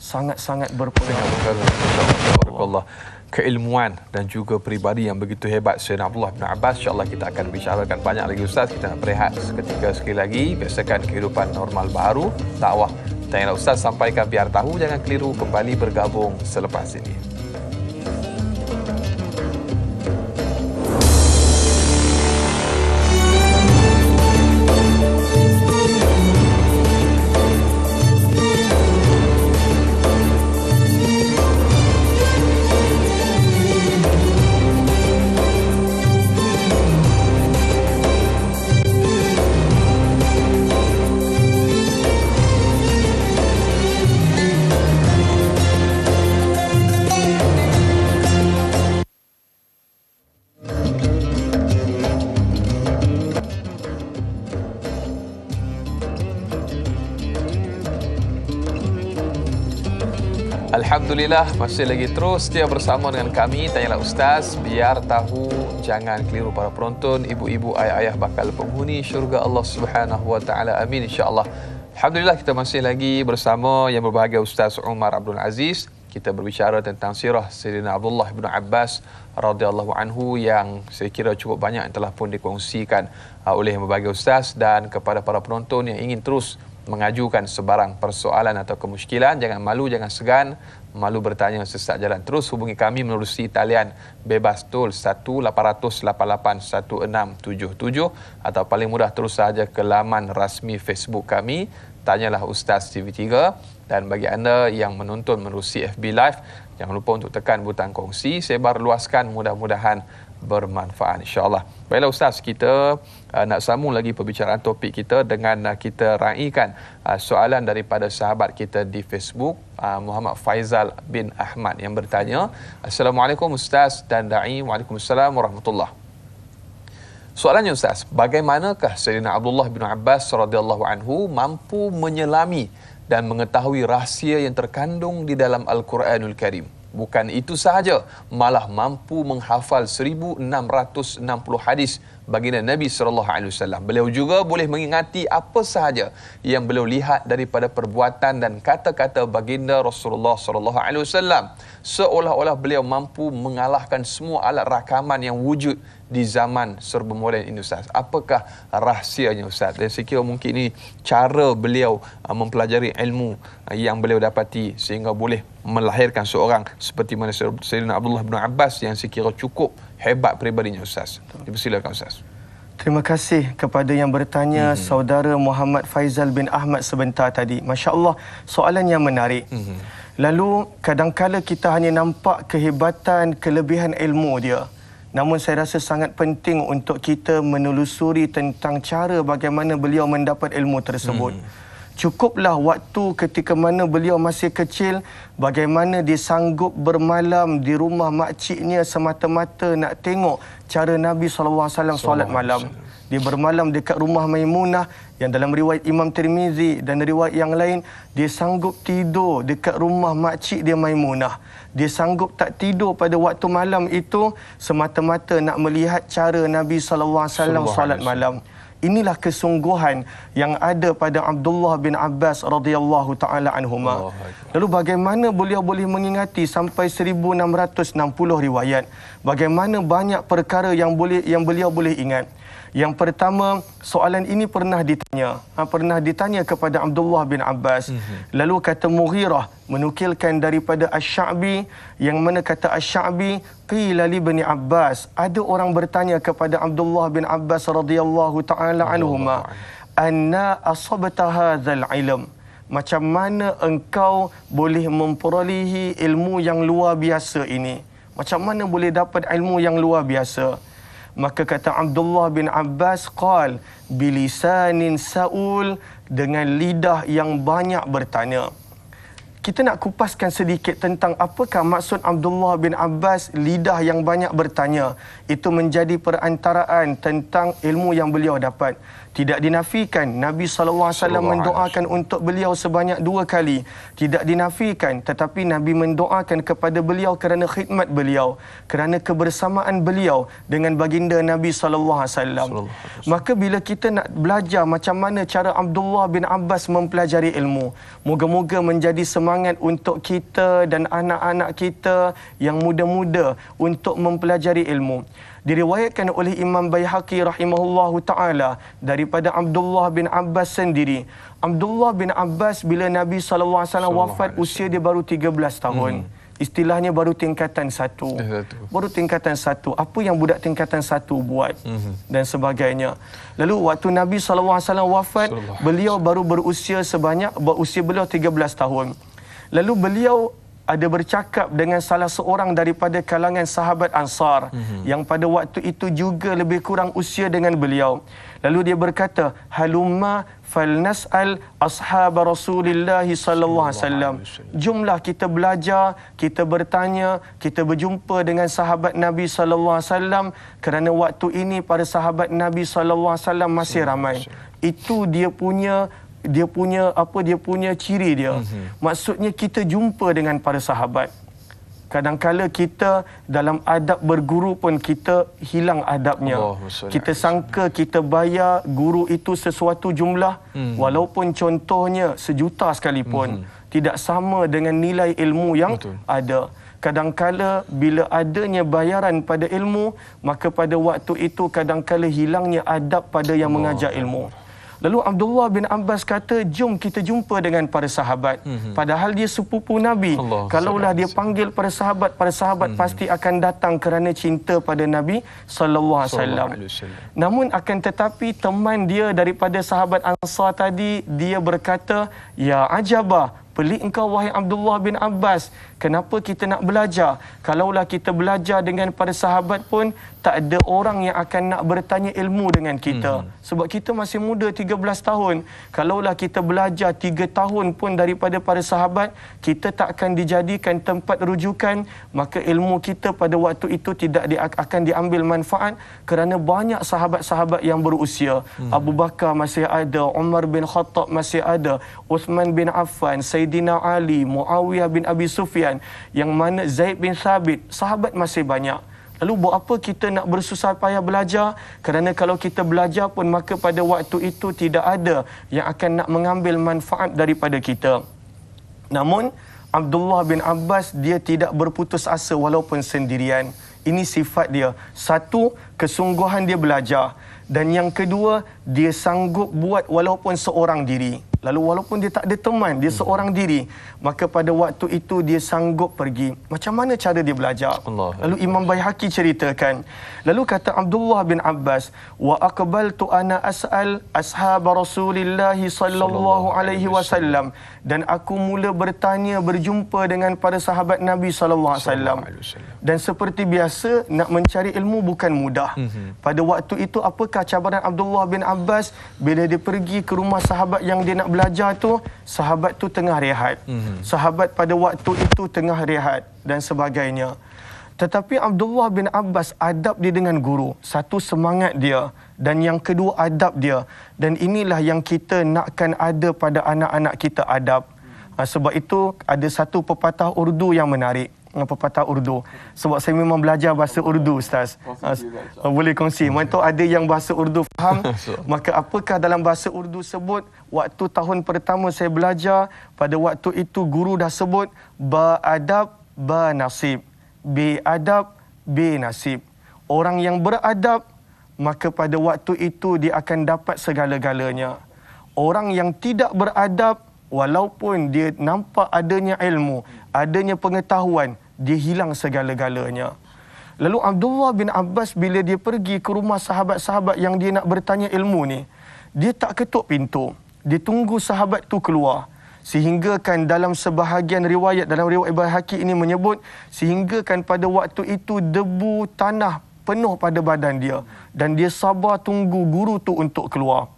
Sangat-sangat berpengaruh. Keilmuan dan juga peribadi yang begitu hebat Sayyidina Abdullah bin Abbas. InsyaAllah kita akan bicarakan banyak lagi Ustaz. Kita nak berehat seketika sekali lagi, biasakan kehidupan normal baru, dakwah. Tanya Ustaz sampaikan biar tahu, jangan keliru, kembali bergabung selepas ini. Alhamdulillah, masih lagi terus setia bersama dengan kami Tanyalah Ustaz, biar tahu, jangan keliru para penonton, ibu-ibu, ayah-ayah bakal penghuni syurga Allah Subhanahu wa taala. Amin insya-Allah. Alhamdulillah, kita masih lagi bersama yang berbahagia Ustaz Umar Abdul Aziz. Kita berbicara tentang sirah Sayyidina Abdullah bin Abbas radhiyallahu anhu yang saya kira cukup banyak yang telah pun dikongsikan oleh yang berbahagia Ustaz. Dan kepada para penonton yang ingin terus mengajukan sebarang persoalan atau kemusykilan, jangan malu, jangan segan malu bertanya sesat jalan, terus hubungi kami menerusi talian bebas tol 1-800-88-1677 atau paling mudah terus sahaja ke laman rasmi Facebook kami, Tanyalah Ustaz TV3. Dan bagi anda yang menonton menerusi FB Live, jangan lupa untuk tekan butang kongsi, sebar luaskan, mudah-mudahan bermanfaat insya-Allah. Baiklah Ustaz, kita nak sambung lagi perbicaraan topik kita dengan kita raikan soalan daripada sahabat kita di Facebook, Muhammad Faizal bin Ahmad yang bertanya, Assalamualaikum Ustaz dan Da'i. Waalaikumsalam warahmatullahi. Soalannya Ustaz, bagaimanakah Sayyidina Abdullah bin Abbas radhiyallahu anhu mampu menyelami dan mengetahui rahsia yang terkandung di dalam Al-Quranul Karim? Bukan itu sahaja, malah mampu menghafal 1660 hadis baginda Nabi SAW. Beliau juga boleh mengingati apa sahaja yang beliau lihat daripada perbuatan dan kata-kata baginda Rasulullah SAW. Seolah-olah beliau mampu mengalahkan semua alat rakaman yang wujud di zaman serba moden ini Ustaz. Apakah rahsianya Ustaz? Dan saya kira mungkin ini cara beliau mempelajari ilmu yang beliau dapati sehingga boleh melahirkan seorang seperti mana Sayyidina Abdullah bin Abbas yang saya kira cukup hebat peribadinya Ustaz. Dipersilakan Ustaz. Terima kasih kepada yang bertanya, saudara Muhammad Faizal bin Ahmad sebentar tadi. Masya Allah, soalan yang menarik. Lalu kadangkala kita hanya nampak kehebatan, kelebihan ilmu dia. Namun saya rasa sangat penting untuk kita menelusuri tentang cara bagaimana beliau mendapat ilmu tersebut. Cukuplah waktu ketika mana beliau masih kecil, bagaimana dia sanggup bermalam di rumah makciknya semata-mata nak tengok cara Nabi SAW solat malam. Dia bermalam dekat rumah Maimunah yang dalam riwayat Imam Tirmizi dan riwayat yang lain, dia sanggup tidur dekat rumah makcik dia Maimunah. Dia sanggup tak tidur pada waktu malam itu semata-mata nak melihat cara Nabi SAW solat malam. Inilah kesungguhan yang ada pada Abdullah bin Abbas radhiyallahu taala anhuma. Lalu bagaimana beliau boleh mengingati sampai 1660 riwayat? Bagaimana banyak perkara yang beliau boleh ingat? Yang pertama, soalan ini pernah ditanya kepada Abdullah bin Abbas. Lalu kata Mughirah menukilkan daripada Asy-Sya'bi, yang mana kata Asy-Sya'bi, qila li bin Abbas, ada orang bertanya kepada Abdullah bin Abbas radhiyallahu taala anhuma, anna asabta hadzal ilm, macam mana engkau boleh memperolehi ilmu yang luar biasa ini? Macam mana boleh dapat ilmu yang luar biasa? Maka kata Abdullah bin Abbas, qal bilisanin saul, dengan lidah yang banyak bertanya. Kita nak kupaskan sedikit tentang apakah maksud Abdullah bin Abbas lidah yang banyak bertanya. Itu menjadi perantaraan tentang ilmu yang beliau dapat. Tidak dinafikan Nabi SAW mendoakan untuk beliau sebanyak 2 kali. Tidak dinafikan, tetapi Nabi mendoakan kepada beliau kerana khidmat beliau, kerana kebersamaan beliau dengan baginda Nabi SAW. Maka bila kita nak belajar macam mana cara Abdullah bin Abbas mempelajari ilmu, moga-moga menjadi semangat untuk kita dan anak-anak kita yang muda-muda untuk mempelajari ilmu. Diriwayatkan oleh Imam Baihaqi rahimahullahu ta'ala daripada Abdullah bin Abbas sendiri. Abdullah bin Abbas bila Nabi SAW wafat, usia dia baru 13 tahun. Istilahnya baru tingkatan 1. Baru tingkatan 1. Apa yang budak tingkatan 1 buat? Dan sebagainya. Lalu waktu Nabi SAW wafat, beliau baru berusia beliau 13 tahun. Lalu beliau ada bercakap dengan salah seorang daripada kalangan sahabat Ansar yang pada waktu itu juga lebih kurang usia dengan beliau. Lalu dia berkata, halumma falnas'al ashab Rasulillah sallallahu alaihi wasallam. Jumlah kita belajar, kita bertanya, kita berjumpa dengan sahabat Nabi sallallahu alaihi wasallam, kerana waktu ini para sahabat Nabi sallallahu alaihi wasallam masih ramai. Itu dia punya ciri dia. Maksudnya kita jumpa dengan para sahabat. Kadang-kala kita dalam adab berguru pun kita hilang adabnya. Kita sangka kita bayar guru itu sesuatu jumlah, walaupun contohnya 1 juta sekalipun, tidak sama dengan nilai ilmu yang ada. Kadang-kala bila adanya bayaran pada ilmu, maka pada waktu itu kadang-kala hilangnya adab pada yang mengajar ilmu. Lalu Abdullah bin Abbas kata, jom kita jumpa dengan para sahabat. Padahal dia sepupu Nabi. Kalaulah dia panggil para sahabat pasti akan datang kerana cinta pada Nabi sallallahu alaihi wasallam. Namun akan tetapi teman dia daripada sahabat Ansar tadi, dia berkata, ya ajabah, pelik engkau wahai Abdullah bin Abbas, kenapa kita nak belajar? Kalaulah kita belajar dengan para sahabat pun, tak ada orang yang akan nak bertanya ilmu dengan kita. Sebab kita masih muda 13 tahun. Kalaulah kita belajar 3 tahun pun daripada para sahabat, kita tak akan dijadikan tempat rujukan, maka ilmu kita pada waktu itu tidak akan diambil manfaat kerana banyak sahabat-sahabat yang berusia. Abu Bakar masih ada, Umar bin Khattab masih ada, Uthman bin Affan, Sayyidina Ali, Muawiyah bin Abi Sufyan, yang mana Zaid bin Thabit, sahabat masih banyak. Lalu buat apa kita nak bersusah payah belajar? Kerana kalau kita belajar pun, maka pada waktu itu tidak ada yang akan nak mengambil manfaat daripada kita. Namun Abdullah bin Abbas, dia tidak berputus asa walaupun sendirian. Ini sifat dia. Satu, kesungguhan dia belajar. Dan yang kedua, dia sanggup buat walaupun seorang diri. Lalu walaupun dia tak ada teman, dia seorang diri, maka pada waktu itu dia sanggup pergi. Macam mana cara dia belajar? Lalu Imam Baihaqi ceritakan. Lalu kata Abdullah bin Abbas, wa aqbaltu ana as'al ashab Rasulillah sallallahu alaihi wasallam, dan aku mula bertanya, berjumpa dengan para sahabat Nabi sallallahu alaihi wasallam. Dan seperti biasa, nak mencari ilmu bukan mudah. Pada waktu itu, apakah cabaran Abdullah bin Abbas? Bila dia pergi ke rumah sahabat yang dia nak belajar tu, sahabat tu tengah rehat. Sahabat pada waktu itu tengah rehat dan sebagainya. Tetapi Abdullah bin Abbas, adab dia dengan guru. Satu, semangat dia. Dan yang kedua, adab dia. Dan inilah yang kita nakkan ada pada anak-anak kita, adab. Sebab itu ada satu pepatah Urdu yang menarik. Pepatah Urdu. Sebab saya memang belajar bahasa Urdu, Ustaz. Boleh kongsi. Mantap, ada yang bahasa Urdu faham. Maka apakah dalam bahasa Urdu sebut? Waktu tahun pertama saya belajar, pada waktu itu guru dah sebut, ba adab, ba nasib. Bi adab, bi nasib. Orang yang beradab, maka pada waktu itu dia akan dapat segala-galanya. Orang yang tidak beradab, walaupun dia nampak adanya ilmu, adanya pengetahuan, dia hilang segala-galanya. Lalu Abdullah bin Abbas, bila dia pergi ke rumah sahabat-sahabat yang dia nak bertanya ilmu ni, dia tak ketuk pintu. Dia tunggu sahabat tu keluar. Sehingga kan dalam sebahagian riwayat, dalam riwayat Baihaqi ini menyebut, sehingga kan pada waktu itu debu tanah penuh pada badan dia. Dan dia sabar tunggu guru tu untuk keluar.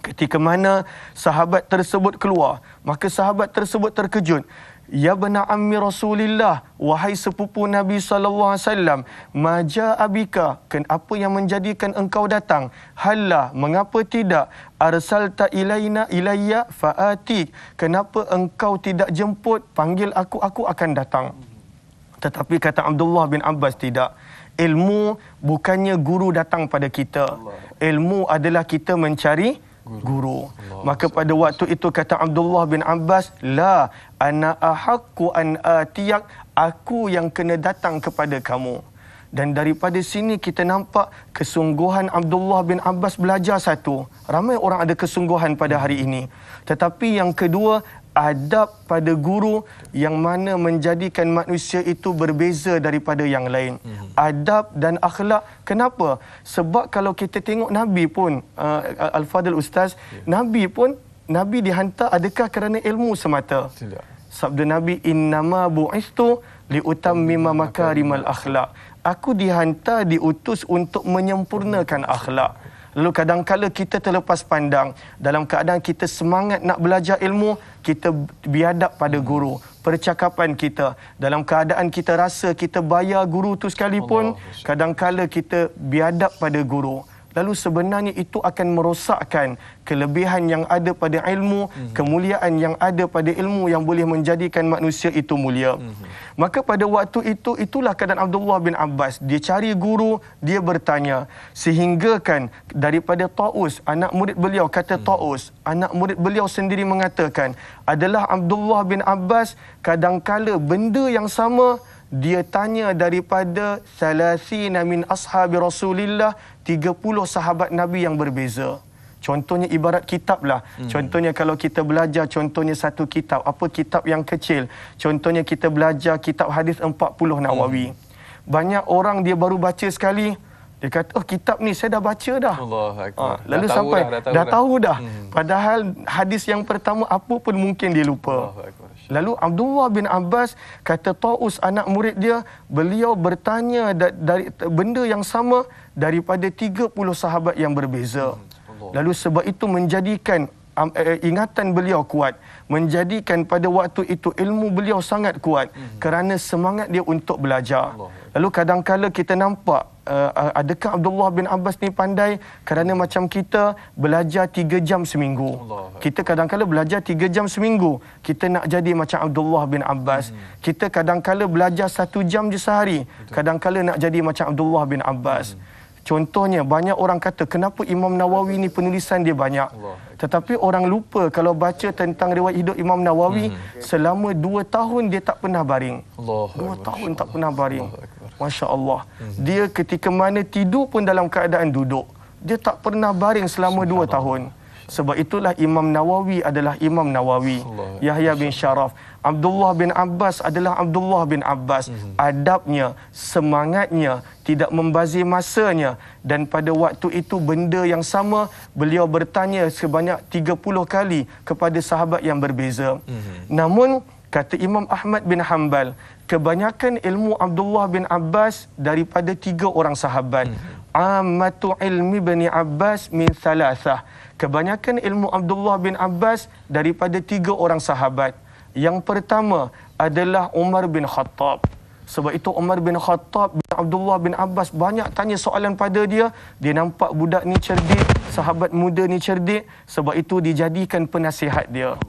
Ketika mana sahabat tersebut keluar, maka sahabat tersebut terkejut. Ya bena ammi Rasulillah, wahai sepupu Nabi sallallahu alaihi wasallam, maja abika, apa yang menjadikan engkau datang? Halla, mengapa tidak? Arsalta ilayya faatik, kenapa engkau tidak jemput? Panggil aku akan datang. Tetapi kata Abdullah bin Abbas, tidak. Ilmu bukannya guru datang pada kita. Ilmu adalah kita mencari guru. Maka pada waktu itu kata Abdullah bin Abbas, la ana ahaqqu an atiyak, aku yang kena datang kepada kamu. Dan daripada sini kita nampak kesungguhan Abdullah bin Abbas belajar. Satu, ramai orang ada kesungguhan pada hari ini. Tetapi yang kedua, adab pada guru yang mana menjadikan manusia itu berbeza daripada yang lain. Adab dan akhlak. Kenapa? Sebab kalau kita tengok Nabi pun, Al-Fadhil Ustaz, Nabi pun, Nabi dihantar adakah kerana ilmu semata? Tidak. Sabda Nabi, innama bu'istu liutammima makarimal akhlak. Aku dihantar, diutus untuk menyempurnakan akhlak. Lalu kadang-kala kita terlepas pandang. Dalam keadaan kita semangat nak belajar ilmu, kita biadab pada guru. Percakapan kita, dalam keadaan kita rasa kita bayar guru tu sekalipun, kadang-kala kita biadab pada guru. Lalu sebenarnya itu akan merosakkan kelebihan yang ada pada ilmu, kemuliaan yang ada pada ilmu yang boleh menjadikan manusia itu mulia. Maka pada waktu itu, itulah keadaan Abdullah bin Abbas. Dia cari guru, dia bertanya. Sehingga kan daripada Taus, anak murid beliau, kata Taus, anak murid beliau sendiri mengatakan, adalah Abdullah bin Abbas kadangkala benda yang sama dia tanya daripada salasina min ashabi Rasulillah, 30 sahabat Nabi yang berbeza. Contohnya ibarat kitab lah. Contohnya kalau kita belajar contohnya satu kitab, apa kitab yang kecil. Contohnya kita belajar kitab hadis 40 Nawawi. Banyak orang dia baru baca sekali, dia kata, oh kitab ni saya dah baca dah. Lalu dah sampai dah tahu dah. Padahal hadis yang pertama apa pun mungkin dia lupa. Lalu Abdullah bin Abbas kata Taus anak murid dia, beliau bertanya dari benda yang sama daripada 30 sahabat yang berbeza. Lalu sebab itu menjadikan ingatan beliau kuat, menjadikan pada waktu itu ilmu beliau sangat kuat kerana semangat dia untuk belajar. Lalu kadang-kala kita nampak adakah Abdullah bin Abbas ni pandai kerana macam kita belajar 3 jam seminggu. Kita kadang-kala belajar 3 jam seminggu, kita nak jadi macam Abdullah bin Abbas. Kita kadang-kala belajar 1 jam je sehari, kadang-kala nak jadi macam Abdullah bin Abbas. Contohnya, banyak orang kata, kenapa Imam Nawawi ni penulisan dia banyak? Tetapi orang lupa kalau baca tentang riwayat hidup Imam Nawawi, selama 2 tahun dia tak pernah baring. 2 tahun tak pernah baring. Masya Allah. Dia ketika mana tidur pun dalam keadaan duduk. Dia tak pernah baring selama 2 tahun. Sebab itulah Imam Nawawi adalah Imam Nawawi. Yahya bin Sharaf. Abdullah bin Abbas adalah Abdullah bin Abbas. Adabnya, semangatnya, tidak membazir masanya. Dan pada waktu itu benda yang sama, beliau bertanya sebanyak 30 kali kepada sahabat yang berbeza. Namun, kata Imam Ahmad bin Hanbal, kebanyakan ilmu Abdullah bin Abbas daripada 3 orang sahabat. Ammatu ilmi bani Abbas min thalathah. Kebanyakan ilmu Abdullah bin Abbas daripada 3 orang sahabat. Yang pertama adalah Umar bin Khattab. Sebab itu Umar bin Khattab bin Abdullah bin Abbas banyak tanya soalan pada dia. Dia nampak budak ni cerdik, sahabat muda ni cerdik. Sebab itu dijadikan penasihat dia.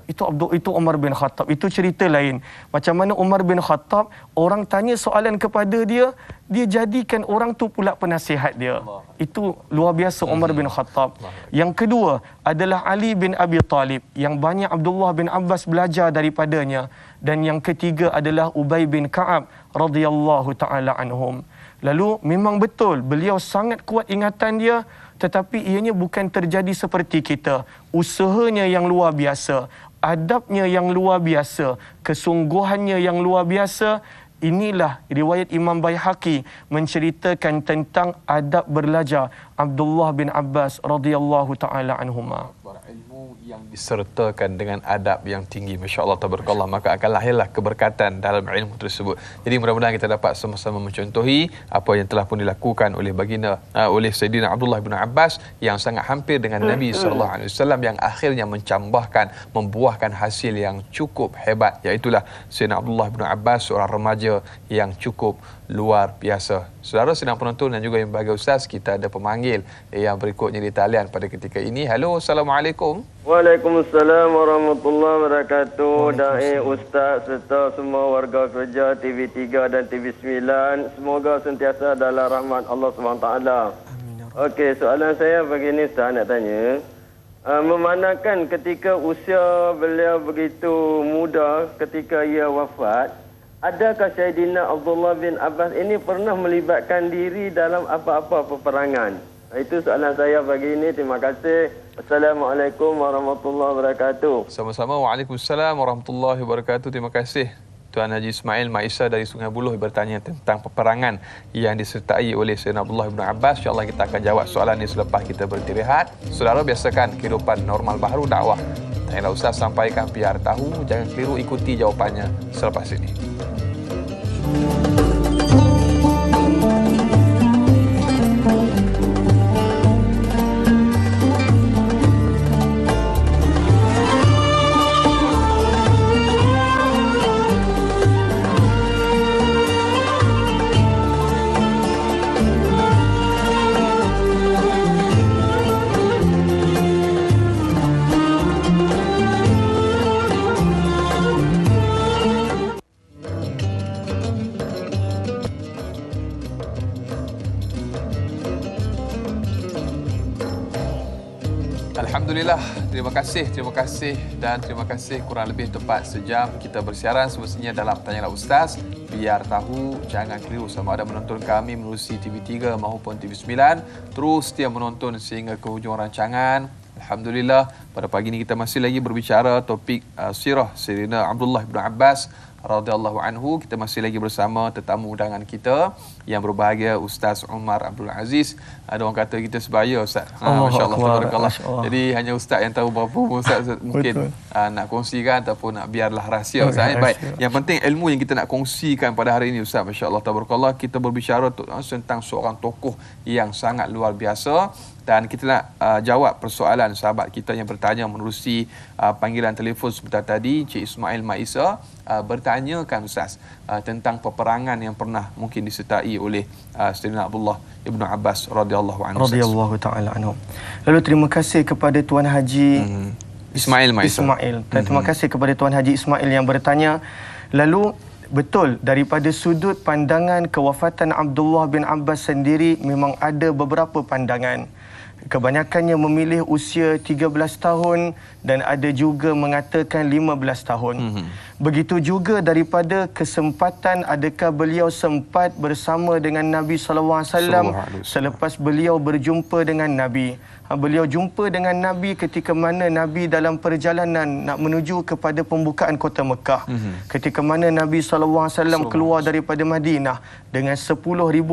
Itu Umar bin Khattab. Itu cerita lain. Macam mana Umar bin Khattab, orang tanya soalan kepada dia, dia jadikan orang tu pula penasihat dia. Itu luar biasa Umar bin Khattab. Yang kedua adalah Ali bin Abi Talib, yang banyak Abdullah bin Abbas belajar daripadanya. Dan yang ketiga adalah Ubay bin Ka'ab radhiyallahu taala anhum. Lalu memang betul beliau sangat kuat ingatan dia, tetapi ianya bukan terjadi seperti kita. Usahanya yang luar biasa, adabnya yang luar biasa, kesungguhannya yang luar biasa. Inilah riwayat Imam Baihaqi menceritakan tentang adab belajar Abdullah bin Abbas radhiyallahu taala anhuma. Ilmu yang disertakan dengan adab yang tinggi, masya-Allah tabarakallah, maka akan lahirlah keberkatan dalam ilmu tersebut. Jadi mudah-mudahan kita dapat sama-sama mencontohi apa yang telah pun dilakukan oleh baginda oleh Sayyidina Abdullah bin Abbas yang sangat hampir dengan Nabi sallallahu alaihi wasallam, yang akhirnya membuahkan hasil yang cukup hebat, iaitu Sayyidina Abdullah bin Abbas, seorang remaja yang cukup luar biasa. Saudara sedang penonton dan juga yang bagi Ustaz, kita ada pemanggil yang berikutnya di talian pada ketika ini. Halo, Assalamualaikum. Waalaikumsalam warahmatullahi wabarakatuh. Da'i, Ustaz serta semua warga kerja TV3 dan TV9, semoga sentiasa dalam rahmat Allah SWT. Okey, soalan saya begini Ustaz, nak tanya. Memandangkan ketika usia beliau begitu muda ketika ia wafat, adakah Sayyidina Abdullah bin Abbas ini pernah melibatkan diri dalam apa-apa peperangan? Itu soalan saya pagi ini. Terima kasih. Assalamualaikum warahmatullahi wabarakatuh. Sama-sama. Waalaikumsalam warahmatullahi wabarakatuh. Terima kasih Tuan Haji Ismail Maisa dari Sungai Buloh bertanya tentang peperangan yang disertai oleh Sayyidina Abdullah bin Abbas. InsyaAllah kita akan jawab soalan ini selepas kita berhenti rehat. Saudara, biasakan kehidupan normal baharu dakwah. Tanyalah Ustaz, sampaikan biar tahu. Jangan keliru, ikuti jawapannya selepas ini. Alhamdulillah, terima kasih dan terima kasih. Kurang lebih tepat sejam kita bersiaran semestinya dalam Tanyalah Ustaz. biar tahu, jangan keliru sama ada menonton kami melalui TV3 maupun TV9. Terus setia menonton sehingga ke hujung rancangan. Alhamdulillah, pada pagi ini kita masih lagi berbicara topik sirah Sayyidina Abdullah bin Abbas radhiyallahu anhu. Kita masih lagi bersama tetamu undangan kita yang berbahagia, Ustaz Umar Abdul Aziz. Ada orang kata kita sebaya, Ustaz. Masya-Allah, tabarakallah. Jadi hanya Ustaz yang tahu berapa Ustaz mungkin nak kongsikan ataupun nak biarlah rahsia, Ustaz. Baik, yang penting ilmu yang kita nak kongsikan pada hari ini, Ustaz. Masya-Allah, tabarakallah. Kita berbicara tentang seorang tokoh yang sangat luar biasa. Dan kita nak jawab persoalan sahabat kita yang bertanya menerusi panggilan telefon sebentar tadi. Cik Ismail Maisa bertanyakan, Ustaz, tentang peperangan yang pernah mungkin disertai oleh Sayyidina Abdullah Ibn Abbas radhiyallahu anhu. Radhiyallahu ta'ala anhu. Lalu terima kasih kepada Tuan Haji Ismail Maisa. Terima kasih kepada Tuan Haji Ismail yang bertanya. Lalu betul, daripada sudut pandangan kewafatan Abdullah bin Abbas sendiri memang ada beberapa pandangan. Kebanyakannya memilih usia 13 tahun dan ada juga mengatakan 15 tahun. Begitu juga daripada kesempatan, adakah beliau sempat bersama dengan Nabi SAW selepas beliau berjumpa dengan Nabi. Beliau jumpa dengan Nabi ketika mana Nabi dalam perjalanan nak menuju kepada pembukaan kota Mekah. Ketika mana Nabi SAW keluar daripada Madinah dengan 10,000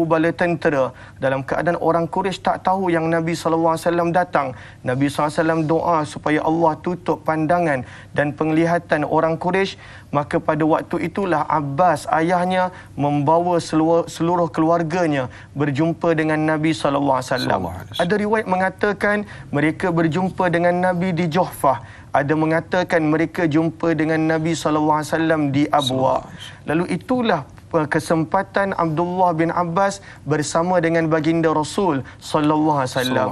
bala tentera, dalam keadaan orang Quraisy tak tahu yang Nabi SAW datang. Nabi SAW doa supaya Allah tutup pandangan dan penglihatan orang Quraisy. Maka pada waktu itulah Abbas, ayahnya, membawa seluruh keluarganya berjumpa dengan Nabi SAW. Ada riwayat mengatakan mereka berjumpa dengan Nabi di Juhfah. Ada mengatakan mereka jumpa dengan Nabi SAW di Abwa. Lalu itulah kesempatan Abdullah bin Abbas bersama dengan baginda Rasul sallallahu alaihi wasallam.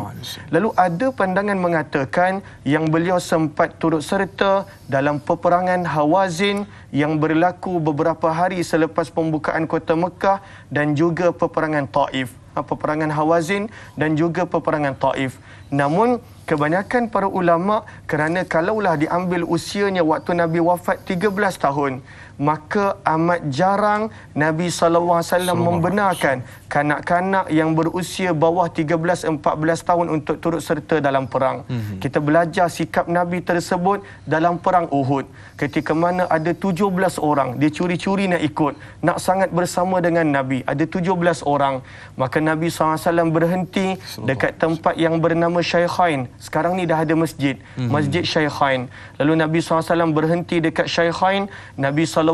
Lalu ada pandangan mengatakan yang beliau sempat turut serta dalam peperangan Hawazin yang berlaku beberapa hari selepas pembukaan kota Mekah dan juga peperangan Taif. Peperangan Hawazin dan juga peperangan Taif. Namun kebanyakan para ulama, kerana kalaulah diambil usianya waktu Nabi wafat 13 tahun, maka amat jarang Nabi SAW membenarkan kanak-kanak yang berusia bawah 13-14 tahun untuk turut serta dalam perang. Kita belajar sikap Nabi tersebut dalam perang Uhud. Ketika mana ada 17 orang, dia curi-curi nak ikut, nak sangat bersama dengan Nabi. Ada 17 orang. Maka Nabi SAW berhenti dekat tempat yang bernama Syaikhain. Sekarang ni dah ada masjid, Masjid Syaikhain. Lalu Nabi SAW berhenti dekat Syaikhain. Nabi SAW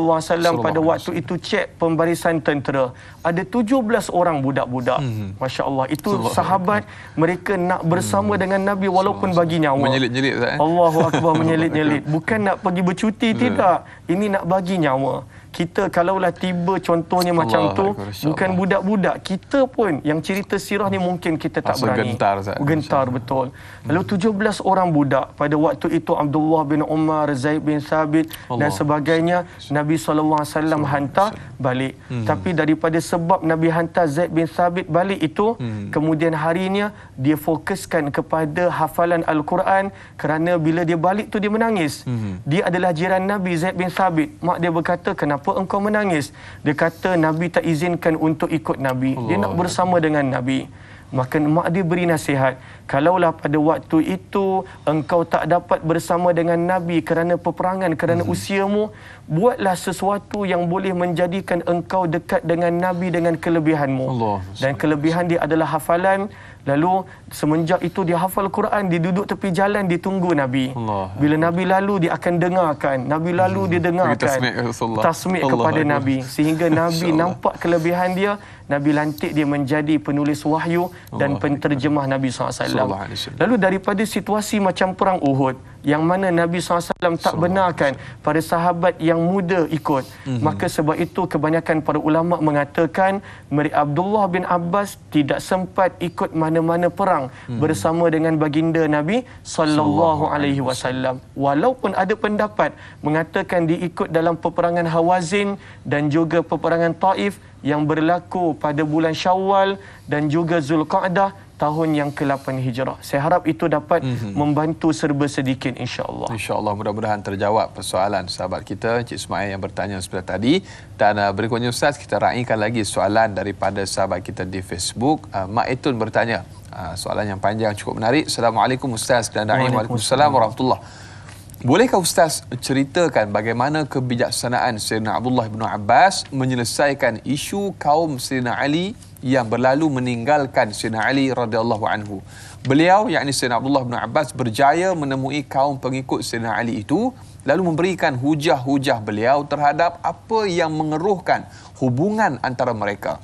pada waktu itu cek pembarisan tentera. Ada 17 orang budak-budak. Masya Allah. Itu sahabat, mereka nak bersama dengan Nabi walaupun bagi nyawa. Menyelit-nyelit, Ustaz. Allahu Akbar, menyelit-nyelit. Bukan nak pergi bercuti, tidak. Ini nak bagi nyawa. Kita kalaulah tiba contohnya macam tu, bukan budak-budak, kita pun yang cerita sirah ni mungkin kita tak berani. Gentar, betul. Lalu 17 orang budak. Pada waktu itu Abdullah bin Umar, Zaid bin Thabit dan sebagainya, Nabi SAW hantar balik. Tapi daripada sebab Nabi hantar Zaid bin Thabit balik itu, kemudian harinya dia fokuskan kepada hafalan Al-Quran, kerana bila dia balik tu dia menangis. Dia adalah jiran Nabi, Zaid bin Thabit. Mak dia berkata, kenapa engkau menangis? Dia kata Nabi tak izinkan untuk ikut Nabi. Dia nak bersama dengan Nabi. Maka mak dia beri nasihat, kalaulah pada waktu itu engkau tak dapat bersama dengan Nabi kerana peperangan, kerana usiamu, buatlah sesuatu yang boleh menjadikan engkau dekat dengan Nabi dengan kelebihanmu. Dan kelebihan dia adalah hafalan. Lalu semenjak itu dia hafal Quran, dia duduk tepi jalan, dia tunggu Nabi. Bila Nabi lalu, dia akan dengarkan. Nabi lalu, dia dengarkan. Tasmik kepada Nabi. Sehingga Nabi nampak kelebihan dia. Nabi lantik dia menjadi penulis wahyu dan penterjemah Nabi SAW. Lalu daripada situasi macam perang Uhud, yang mana Nabi SAW tak benarkan para sahabat yang muda ikut, maka sebab itu kebanyakan para ulama mengatakan Abdullah bin Abbas tidak sempat ikut mana-mana perang bersama dengan baginda Nabi SAW. Walaupun ada pendapat mengatakan diikut dalam peperangan Hawazin dan juga peperangan Taif yang berlaku pada bulan Syawal dan juga Zulqa'dah tahun yang ke-8 Hijrah. Saya harap itu dapat membantu serba sedikit insya-Allah. InsyaAllah mudah-mudahan terjawab persoalan sahabat kita Encik Ismail yang bertanya seperti tadi. Dan berikutnya Ustaz, kita raikan lagi soalan daripada sahabat kita di Facebook. Mak Etun bertanya, soalan yang panjang cukup menarik. Assalamualaikum Ustaz dan Da'i. Waalaikumsalam warahmatullahi. Bolehkah Ustaz ceritakan bagaimana kebijaksanaan Sayyidina Abdullah bin Abbas menyelesaikan isu kaum Sayyidina Ali yang berlalu meninggalkan Sayyidina Ali radhiyallahu anhu? Beliau, yakni Sayyidina Abdullah bin Abbas, berjaya menemui kaum pengikut Sayyidina Ali itu lalu memberikan hujah-hujah beliau terhadap apa yang mengeruhkan hubungan antara mereka.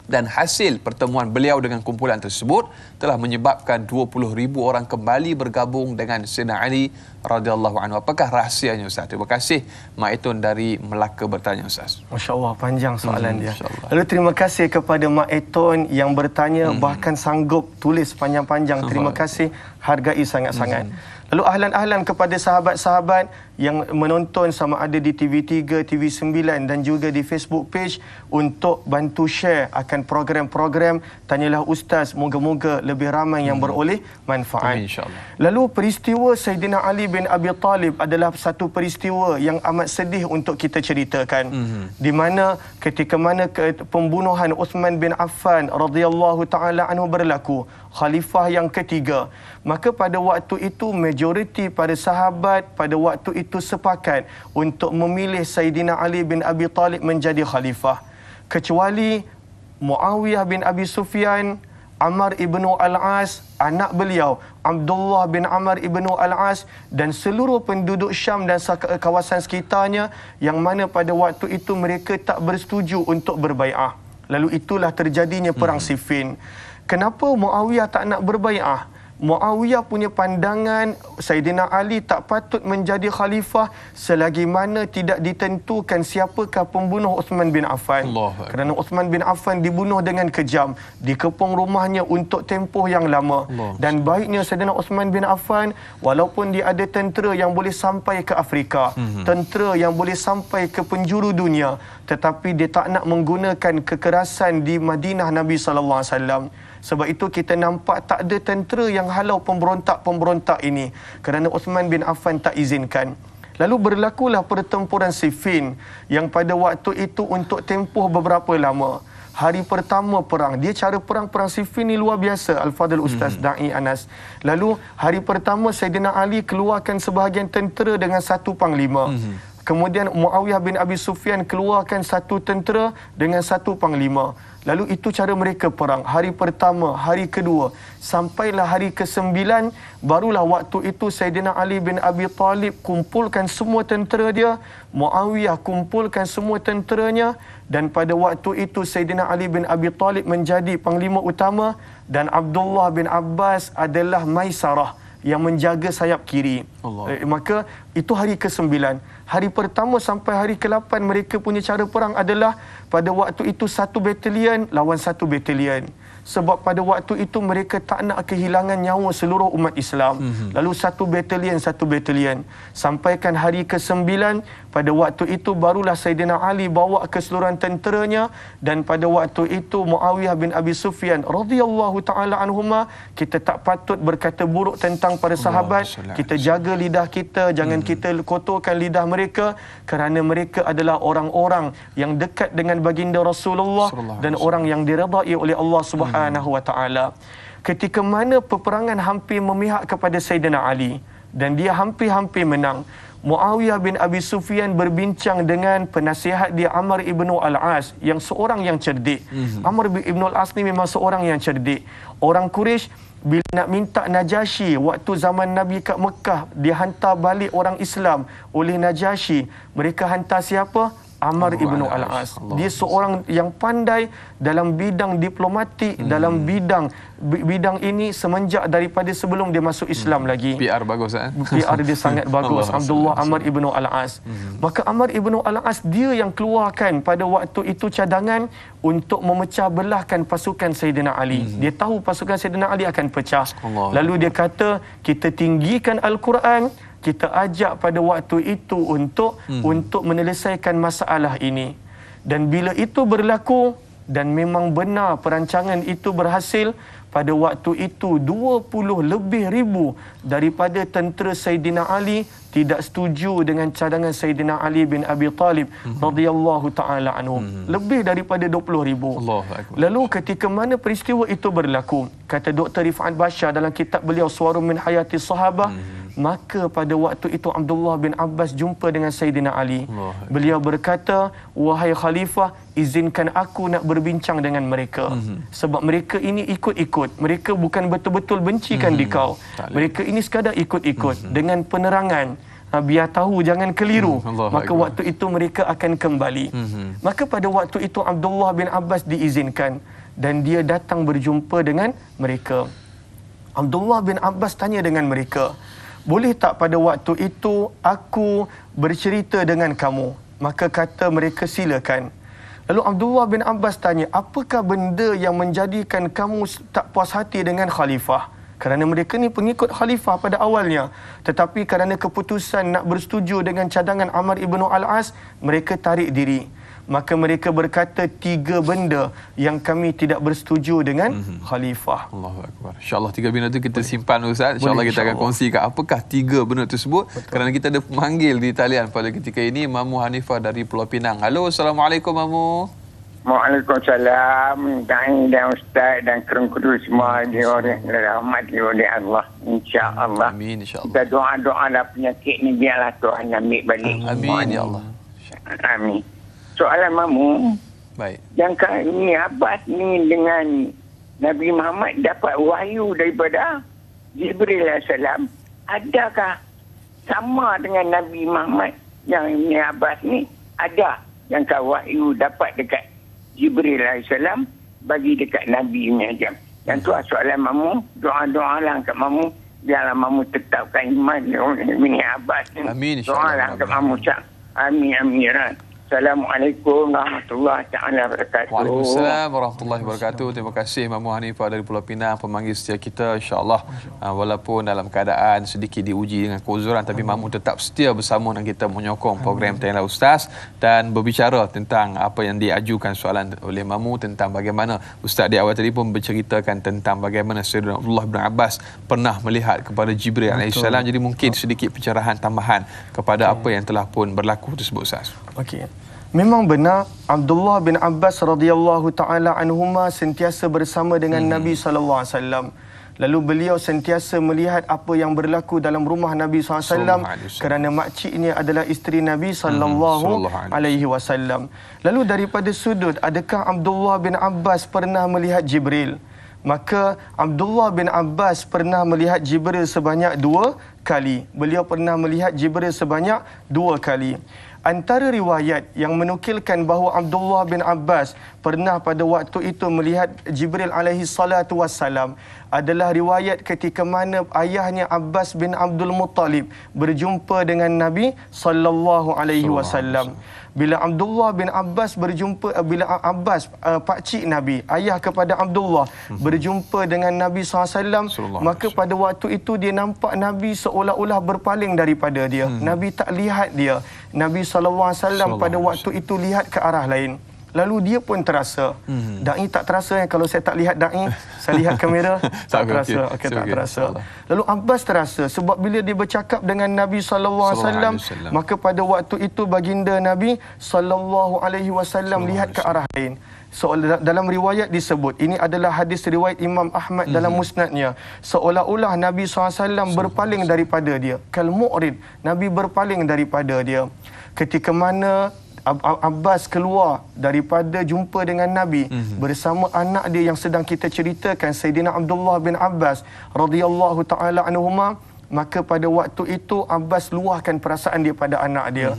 Dan hasil pertemuan beliau dengan kumpulan tersebut telah menyebabkan 20,000 orang kembali bergabung dengan Sayyidina Ali radhiyallahu anhu. Apakah rahsianya Ustaz? Terima kasih Mak Etun dari Melaka bertanya Ustaz. Masya-Allah, panjang soalan dia. Lalu terima kasih kepada Mak Etun yang bertanya, bahkan sanggup tulis panjang-panjang. Terima kasih, hargai sangat-sangat. Lalu ahlan-ahlan kepada sahabat-sahabat yang menonton sama ada di TV3, TV9 dan juga di Facebook page untuk bantu share akan program-program Tanyalah Ustaz. Moga-moga lebih ramai yang beroleh manfaat. InsyaAllah. Lalu peristiwa Sayyidina Ali bin Abi Talib adalah satu peristiwa yang amat sedih untuk kita ceritakan. Di mana ketika mana pembunuhan Uthman bin Affan radhiyallahu taala anhu berlaku, khalifah yang ketiga, maka pada waktu itu majoriti pada sahabat pada waktu itu sepakat untuk memilih Sayyidina Ali bin Abi Talib menjadi khalifah, kecuali Muawiyah bin Abi Sufyan, Amr ibnu Al-As, anak beliau Abdullah bin Amr ibnu Al-As, dan seluruh penduduk Syam dan kawasan sekitarnya, yang mana pada waktu itu mereka tak bersetuju untuk berbai'ah. Lalu itulah terjadinya perang Siffin. Kenapa Muawiyah tak nak berbai'ah? Muawiyah punya pandangan Sayyidina Ali tak patut menjadi khalifah selagi mana tidak ditentukan siapakah pembunuh Uthman bin Affan. Kerana Uthman bin Affan dibunuh dengan kejam, dikepung rumahnya untuk tempoh yang lama. Dan baiknya Sayyidina Uthman bin Affan, walaupun dia ada tentera yang boleh sampai ke Afrika, tentera yang boleh sampai ke penjuru dunia, tetapi dia tak nak menggunakan kekerasan di Madinah Nabi SAW. Sebab itu kita nampak tak ada tentera yang halau pemberontak-pemberontak ini, kerana Uthman bin Affan tak izinkan. Lalu berlakulah pertempuran Siffin yang pada waktu itu untuk tempoh beberapa lama. Hari pertama perang, dia cara perang Siffin ni luar biasa, Al-Fadhil Ustaz Da'i Anas. Lalu hari pertama Sayyidina Ali keluarkan sebahagian tentera dengan satu panglima. Kemudian Muawiyah bin Abi Sufyan keluarkan satu tentera dengan satu panglima. Lalu itu cara mereka perang. Hari pertama, hari kedua, sampailah hari ke-9, barulah waktu itu Sayyidina Ali bin Abi Talib kumpulkan semua tentera dia, Muawiyah kumpulkan semua tenteranya, dan pada waktu itu Sayyidina Ali bin Abi Talib menjadi panglima utama, dan Abdullah bin Abbas adalah Maisarah yang menjaga sayap kiri. Maka itu hari ke-9. Hari pertama sampai hari ke-8 mereka punya cara perang adalah pada waktu itu satu batalion lawan satu batalion. Sebab pada waktu itu mereka tak nak kehilangan nyawa seluruh umat Islam. Lalu satu batalion. Sampaikan hari ke-9, pada waktu itu barulah Sayyidina Ali bawa keseluruhan tenteranya, dan pada waktu itu Muawiyah bin Abi Sufyan radhiyallahu taala anhuma, kita tak patut berkata buruk tentang para sahabat. Kita jaga lidah kita, jangan kita kotorkan lidah mereka, kerana mereka adalah orang-orang yang dekat dengan baginda Rasulullah dan orang yang diredai oleh Allah Subhanahu wa taala. Ketika mana peperangan hampir memihak kepada Sayyidina Ali dan dia hampir-hampir menang, Muawiyah bin Abi Sufyan berbincang dengan penasihat dia Amr ibnu Al-As yang seorang yang cerdik. Amr ibnu Al-As ni memang seorang yang cerdik. Orang Quraisy bila nak minta Najasyi waktu zaman Nabi kat Mekah, dia hantar balik orang Islam oleh Najasyi. Mereka hantar siapa? Amr ibnu Al-As. Dia seorang yang pandai dalam bidang diplomatik, dalam bidang ini semenjak daripada sebelum dia masuk Islam lagi. PR bagus PR dia sangat bagus. Abdullah Amr ibnu Al-As. Maka Amr ibnu Al-As dia yang keluarkan pada waktu itu cadangan untuk memecah belahkan pasukan Sayyidina Ali. Dia tahu pasukan Sayyidina Ali akan pecah. Lalu dia kata, kita tinggikan Al-Quran, kita ajak pada waktu itu untuk menyelesaikan masalah ini. Dan bila itu berlaku, Dan memang benar perancangan itu berhasil. Pada waktu itu 20 lebih ribu daripada tentera Sayyidina Ali tidak setuju dengan cadangan Sayyidina Ali bin Abi Talib radhiyallahu taala anhu. Lebih daripada 20 ribu. Lalu ketika mana peristiwa itu berlaku, kata Dr. Rifat Bashar dalam kitab beliau Suwarun min Hayati Sahabah, maka pada waktu itu Abdullah bin Abbas jumpa dengan Sayyidina Ali. Beliau berkata, wahai khalifah, izinkan aku nak berbincang dengan mereka. Sebab mereka ini ikut-ikut. Mereka bukan betul-betul bencikan di kau. Mereka ini sekadar ikut-ikut dengan penerangan. Biar tahu jangan keliru. Maka waktu itu mereka akan kembali. Maka pada waktu itu Abdullah bin Abbas diizinkan dan dia datang berjumpa dengan mereka. Abdullah bin Abbas tanya dengan mereka, boleh tak pada waktu itu aku bercerita dengan kamu? Maka kata mereka, silakan. Lalu Abdullah bin Abbas tanya, apakah benda yang menjadikan kamu tak puas hati dengan khalifah? Kerana mereka ni pengikut khalifah pada awalnya. Tetapi kerana keputusan nak bersetuju dengan cadangan Amr ibn al-As, mereka tarik diri. Maka mereka berkata 3 benda yang kami tidak bersetuju dengan khalifah. Allahu Akbar. InsyaAllah 3 benda tu kita simpan Ustaz. InsyaAllah kita akan kongsikan apakah 3 benda tersebut. Kerana kita ada pemanggil di talian pada ketika ini, Mamu Hanifah dari Pulau Pinang. Halo, Assalamualaikum Mamu. Waalaikumsalam. Da'i dan Ustaz dan kru semua dirahmati oleh Allah. InsyaAllah. Amin, insyaAllah. Kita doa-doa lah penyakit ni biarlah Tuhan ambil balik. Amin, ya Allah. Amin. Soalan Mamu, baik. yang ni Abbas ni dengan Nabi Muhammad dapat wahyu daripada Jibril AS, adakah sama dengan Nabi Muhammad yang ni Abbas ni? Ada yang wahyu dapat dekat Jibril AS bagi dekat Nabi ni aja. Yang tu soalan Mamu, doa-doa lah kat Mamu, biarlah Mamu tetapkan iman ni Abbas ni. Amin, doa lah kat Mamu. Amin, amin. Assalamualaikum warahmatullahi taala wabarakatuh. Waalaikumsalam warahmatullahi wabarakatuh. Terima kasih Mamu Hanifah dari Pulau Pinang, pemanggil setia kita. InsyaAllah walaupun dalam keadaan sedikit diuji dengan keuzuran, tapi Mamu tetap setia bersama dengan kita menyokong program Tanya Ustaz dan berbicara tentang apa yang diajukan soalan oleh Mamu tentang bagaimana Ustaz di awal tadi pun berceritakan tentang bagaimana Sayyidina Abdullah bin Abbas pernah melihat kepada Jibril AS. Jadi mungkin sedikit pencerahan tambahan kepada apa yang telah pun berlaku tersebut Ustaz. Okey. Memang benar Abdullah bin Abbas radhiyallahu taala anhuma sentiasa bersama dengan Nabi sallallahu alaihi wasallam. Lalu beliau sentiasa melihat apa yang berlaku dalam rumah Nabi SAW kerana makciknya adalah isteri Nabi sallallahu alaihi wasallam. Lalu daripada sudut, adakah Abdullah bin Abbas pernah melihat Jibril? Maka Abdullah bin Abbas pernah melihat Jibril sebanyak 2 kali. Beliau pernah melihat Jibril sebanyak 2 kali. Antara riwayat yang menukilkan bahawa Abdullah bin Abbas pernah pada waktu itu melihat Jibril alaihi salatu wassalam adalah riwayat ketika mana ayahnya Abbas bin Abdul Muttalib berjumpa dengan Nabi sallallahu alaihi wasallam. Bila Abdullah bin Abbas berjumpa, bila Abbas pakcik Nabi, ayah kepada Abdullah berjumpa dengan Nabi SAW, maka pada waktu itu dia nampak Nabi seolah-olah berpaling daripada dia. Nabi tak lihat dia. Nabi SAW pada waktu itu lihat ke arah lain. Lalu dia pun terasa. Da'i tak terasa kalau saya tak lihat da'i, saya lihat kamera tak terasa. Okey, tak terasa. Lalu Abbas terasa sebab bila dia bercakap dengan Nabi sallallahu alaihi wasallam, maka pada waktu itu baginda Nabi sallallahu alaihi wasallam lihat ke arah lain. So, dalam riwayat disebut, ini adalah hadis riwayat Imam Ahmad dalam musnadnya, seolah-olah Nabi SAW berpaling daripada dia. Kal mu'rid, Nabi berpaling daripada dia. Ketika mana Abbas keluar daripada jumpa dengan Nabi bersama anak dia yang sedang kita ceritakan, Sayyidina Abdullah bin Abbas radhiyallahu taala anhuma, maka pada waktu itu Abbas luahkan perasaan dia pada anak dia.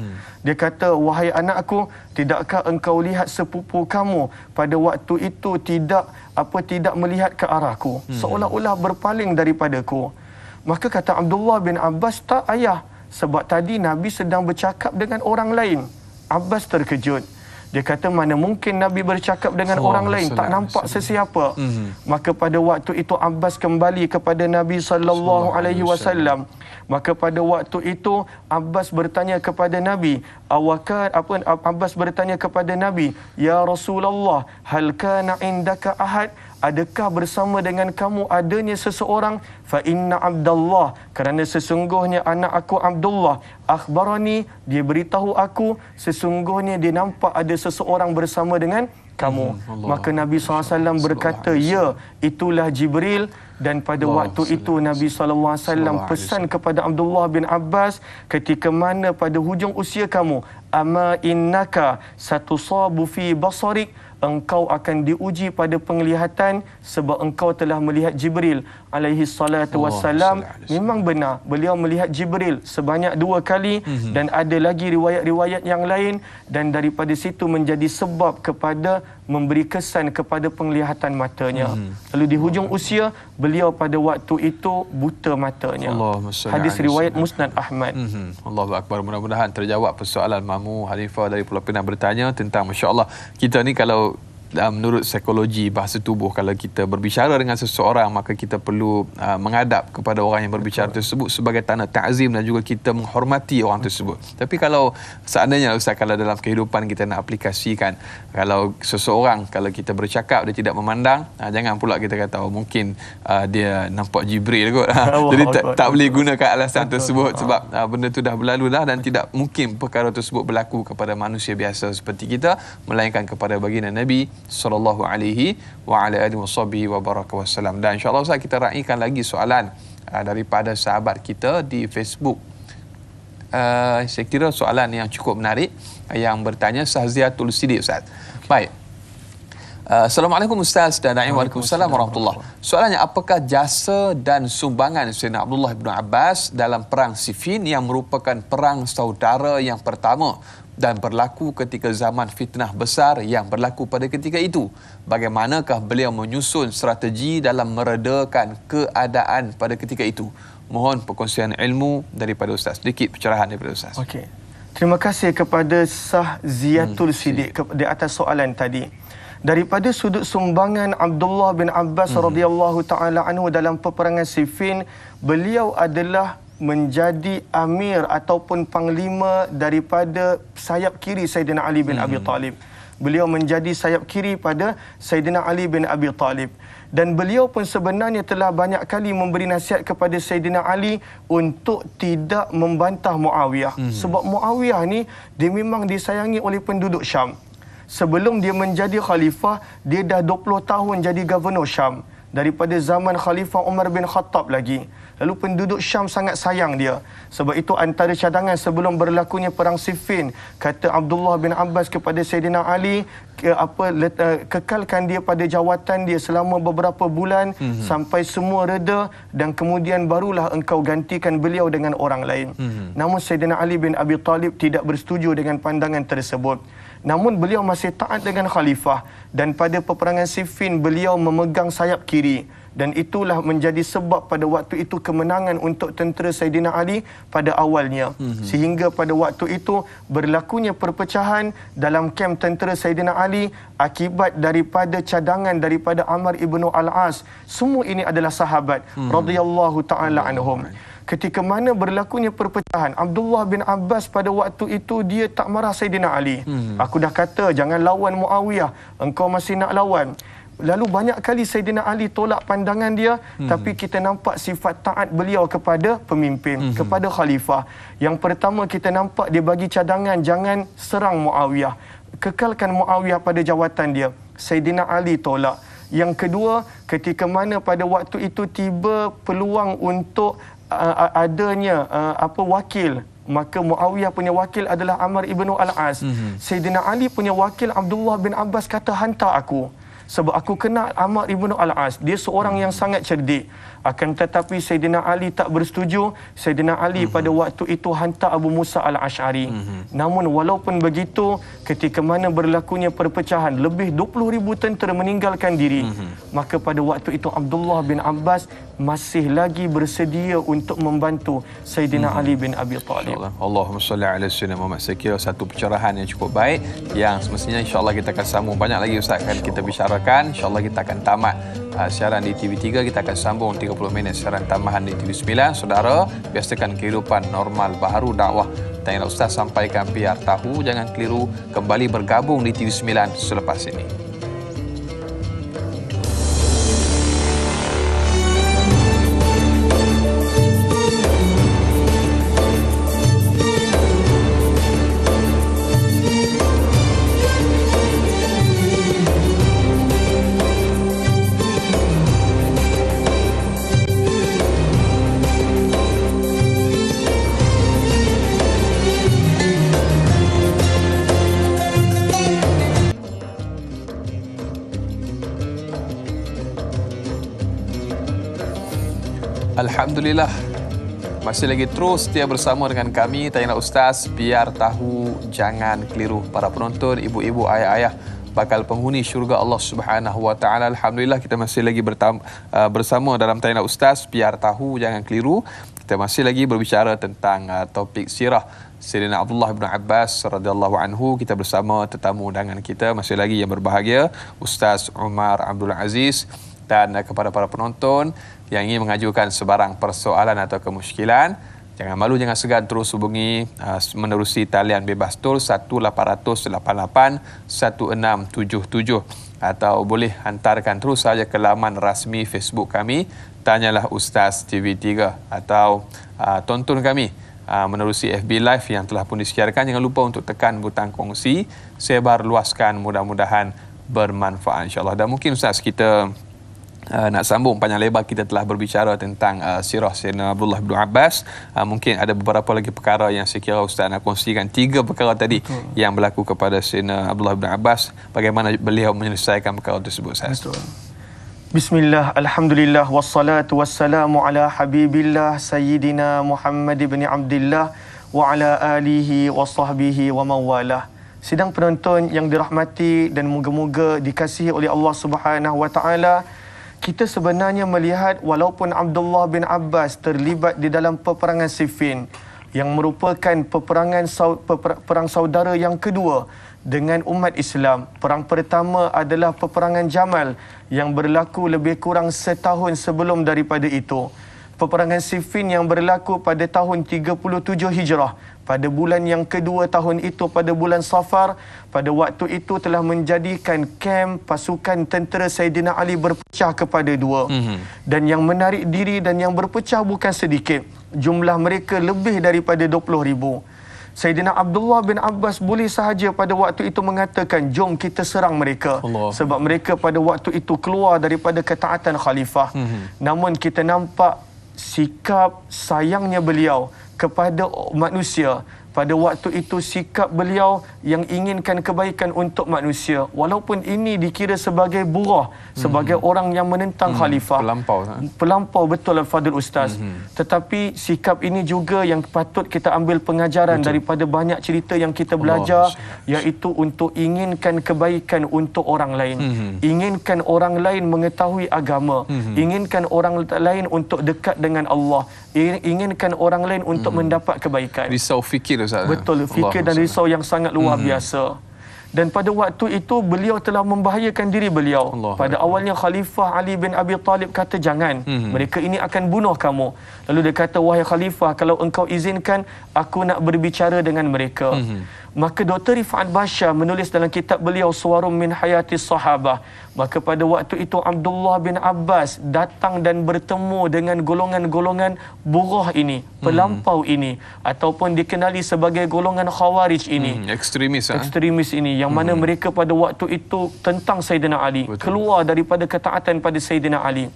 Dia kata, wahai anakku, tidakkah engkau lihat sepupu kamu pada waktu itu tidak melihat ke arahku, seolah-olah berpaling daripadaku. Maka kata Abdullah bin Abbas, tak ayah, sebab tadi Nabi sedang bercakap dengan orang lain. Abbas terkejut. Dia kata, mana mungkin Nabi bercakap dengan orang lain, tak nampak sesiapa. Maka pada waktu itu Abbas kembali kepada Nabi sallallahu alaihi wasallam. Maka pada waktu itu Abbas bertanya kepada Nabi, Abbas bertanya kepada Nabi, "Ya Rasulullah, hal kana indaka ahad?" Adakah bersama dengan kamu adanya seseorang? Fa inna Abdullah, kerana sesungguhnya anak aku Abdullah, akhbarani, dia beritahu aku sesungguhnya dia nampak ada seseorang bersama dengan kamu. Maka Nabi SAW berkata, ya, itulah Jibril. Dan pada waktu itu Nabi SAW pesan kepada Abdullah bin Abbas, ketika mana pada hujung usia kamu, ama innaka satusabu fi basarik, engkau akan diuji pada penglihatan sebab engkau telah melihat Jibril alaihi salatu wassalam. Memang benar beliau melihat Jibril sebanyak 2 kali dan ada lagi riwayat-riwayat yang lain, dan daripada situ menjadi sebab kepada memberi kesan kepada penglihatan matanya. Lalu di hujung usia beliau pada waktu itu buta matanya. Hadis riwayat Musnad Ahmad. Allahu akbar. Mudah-mudahan terjawab persoalan Mamu Hanifah dari Pulau Pinang bertanya tentang, masya-Allah, kita ni kalau menurut psikologi bahasa tubuh, kalau kita berbicara dengan seseorang, maka kita perlu menghadap kepada orang yang berbicara tersebut sebagai tanda ta'zim dan juga kita menghormati orang tersebut. Tapi kalau seandainya Ustaz, kalau dalam kehidupan kita nak aplikasikan, kalau seseorang, kalau kita bercakap dia tidak memandang, jangan pula kita kata mungkin dia nampak Jibril kot. Jadi tak boleh gunakan alasan tersebut sebab benda tu dah berlalu dah, dan tidak mungkin perkara tersebut berlaku kepada manusia biasa seperti kita, melainkan kepada baginda Nabi sallallahu alaihi wa ala alihi wasallam. Dan insya-Allah Ustaz, kita raikan lagi soalan daripada sahabat kita di Facebook. Saya kira soalan yang cukup menarik yang bertanya Sahziatul Sidik, Ustaz. Baik. Assalamualaikum Ustaz dan Waalaikumsalam warahmatullahi. Soalannya, apakah jasa dan sumbangan Sayyidina Abdullah bin Abbas dalam perang Siffin yang merupakan perang saudara yang pertama dan berlaku ketika zaman fitnah besar yang berlaku pada ketika itu? Bagaimanakah beliau menyusun strategi dalam meredakan keadaan pada ketika itu? Mohon perkongsian ilmu daripada Ustaz. Sedikit pencerahan daripada Ustaz. Okey. Terima kasih kepada Sahziatul Sidik di atas soalan tadi. Daripada sudut sumbangan Abdullah bin Abbas radhiyallahu taala anhu dalam peperangan Siffin, beliau adalah menjadi amir ataupun panglima daripada sayap kiri Sayyidina Ali bin Abi Talib. Beliau menjadi sayap kiri pada Sayyidina Ali bin Abi Talib. Dan beliau pun sebenarnya telah banyak kali memberi nasihat kepada Sayyidina Ali untuk tidak membantah Muawiyah. Sebab Muawiyah ni dia memang disayangi oleh penduduk Syam. Sebelum dia menjadi khalifah, dia dah 20 tahun jadi gubernur Syam. Daripada zaman Khalifah Umar bin Khattab lagi. Lalu penduduk Syam sangat sayang dia. Sebab itu antara cadangan sebelum berlakunya perang Siffin, kata Abdullah bin Abbas kepada Sayyidina Ali, kekalkan dia pada jawatan dia selama beberapa bulan sampai semua reda, dan kemudian barulah engkau gantikan beliau dengan orang lain. Namun Sayyidina Ali bin Abi Talib tidak bersetuju dengan pandangan tersebut. Namun beliau masih taat dengan khalifah, dan pada peperangan Siffin beliau memegang sayap kiri, dan itulah menjadi sebab pada waktu itu kemenangan untuk tentera Sayyidina Ali pada awalnya. Sehingga pada waktu itu berlakunya perpecahan dalam kem tentera Sayyidina Ali akibat daripada cadangan daripada Amr ibn al-As. Semua ini adalah sahabat radhiyallahu taala anhum. Ketika mana berlakunya perpecahan, Abdullah bin Abbas pada waktu itu dia tak marah Sayyidina Ali. Aku dah kata jangan lawan Muawiyah, engkau masih nak lawan. Lalu banyak kali Sayyidina Ali tolak pandangan dia, tapi kita nampak sifat taat beliau kepada pemimpin, kepada khalifah. Yang pertama kita nampak dia bagi cadangan jangan serang Muawiyah, kekalkan Muawiyah pada jawatan dia. Sayyidina Ali tolak. Yang kedua, ketika mana pada waktu itu tiba peluang untuk adanya wakil, maka Muawiyah punya wakil adalah Amr ibn al-As. Sayyidina Ali punya wakil Abdullah bin Abbas kata hantar aku, sebab aku kenal Amr ibn al-As, dia seorang yang sangat cerdik. Akan tetapi Sayyidina Ali tak bersetuju. Sayyidina Ali pada waktu itu hantar Abu Musa al-Ash'ari. Namun walaupun begitu, ketika mana berlakunya perpecahan, lebih 20,000 tentera meninggalkan diri, maka pada waktu itu Abdullah bin Abbas masih lagi bersedia untuk membantu Sayyidina Ali bin Abi Talib. Allahumma salli ala sayyidina Muhammad. Saya kira satu pencerahan yang cukup baik, yang semestinya insya-Allah kita akan sambung banyak lagi Ustaz akan kita bicarakan. Insya-Allah kita akan tamat siaran di TV3, kita akan sambung 30 minit siaran tambahan di TV9. Saudara, biasakan kehidupan normal baharu dakwah Tanya Ustaz sampaikan biar tahu, jangan keliru. Kembali bergabung di TV9 selepas ini. Alhamdulillah, masih lagi terus setia bersama dengan kami Tanya Ustaz, biar tahu jangan keliru. Para penonton, ibu-ibu, ayah-ayah, bakal penghuni syurga Allah Subhanahu wa taala. Alhamdulillah, kita masih lagi bersama dalam Tanya Ustaz, biar tahu jangan keliru. Kita masih lagi berbicara tentang topik sirah Sayyidina Abdullah bin Abbas radhiyallahu anhu. Kita bersama tetamu undangan kita masih lagi yang berbahagia, Ustaz Umar Abdul Aziz. Dan kepada para penonton yang ingin mengajukan sebarang persoalan atau kemusykilan, jangan malu, jangan segan terus hubungi menerusi talian bebas tol 1-888-1677 atau boleh hantarkan terus saja ke laman rasmi Facebook kami, Tanyalah Ustaz TV3, atau tonton kami menerusi FB Live yang telah pun disiarkan. Jangan lupa untuk tekan butang kongsi, sebar luaskan, mudah-mudahan bermanfaat insya-Allah. Dan mungkin Ustaz, kita nak sambung panjang lebar, kita telah berbicara tentang sirah Sayyidina Abdullah bin Abbas. Mungkin ada beberapa lagi perkara yang saya kira Ustaz nak kongsikan. 3 perkara tadi yang berlaku kepada Sayyidina Abdullah bin Abbas. Bagaimana beliau menyelesaikan perkara tersebut, Ustaz? Betul. Bismillah, alhamdulillah, wassalatu wassalamu ala habibillah Sayyidina Muhammad ibn Abdillah wa ala alihi wa sahbihi wa mawalah. Sidang penonton yang dirahmati dan moga-moga dikasihi oleh Allah Subhanahu wa taala, kita sebenarnya melihat walaupun Abdullah bin Abbas terlibat di dalam peperangan Siffin yang merupakan perang saudara yang kedua dengan umat Islam. Perang pertama adalah peperangan Jamal yang berlaku lebih kurang setahun sebelum daripada itu. Peperangan Siffin yang berlaku pada tahun 37 Hijrah. Pada bulan yang kedua tahun itu, pada bulan Safar, pada waktu itu telah menjadikan kamp pasukan tentera Saidina Ali berpecah kepada 2. Dan yang menarik diri dan yang berpecah bukan sedikit. Jumlah mereka lebih daripada 20,000. Saidina Abdullah bin Abbas boleh sahaja pada waktu itu mengatakan, jom kita serang mereka. Sebab mereka pada waktu itu keluar daripada ketaatan khalifah. Namun kita nampak sikap sayangnya beliau kepada manusia. Pada waktu itu sikap beliau yang inginkan kebaikan untuk manusia, walaupun ini dikira sebagai burah, sebagai orang yang menentang khalifah, pelampau betul Al-Fadil Ustaz. Tetapi sikap ini juga yang patut kita ambil pengajaran daripada banyak cerita yang kita belajar, iaitu untuk inginkan kebaikan untuk orang lain, inginkan orang lain mengetahui agama, inginkan orang lain untuk dekat dengan Allah, inginkan orang lain untuk mendapat kebaikan. Risau fikir, Ustaz. Betul, fikir dan risau yang sangat luar biasa. Dan pada waktu itu beliau telah membahayakan diri beliau. Pada awalnya Khalifah Ali bin Abi Talib kata jangan, mereka ini akan bunuh kamu. Lalu dia kata, wahai Khalifah, kalau engkau izinkan aku nak berbicara dengan mereka. Maka Dr. Rifat Bashar menulis dalam kitab beliau Suwarum min Hayati Sahabah. Maka pada waktu itu Abdullah bin Abbas datang dan bertemu dengan golongan-golongan burah ini, pelampau ini, ataupun dikenali sebagai golongan Khawarij ini, ekstremis ini, yang mana mereka pada waktu itu tentang Sayyidina Ali, keluar daripada ketaatan pada Sayyidina Ali.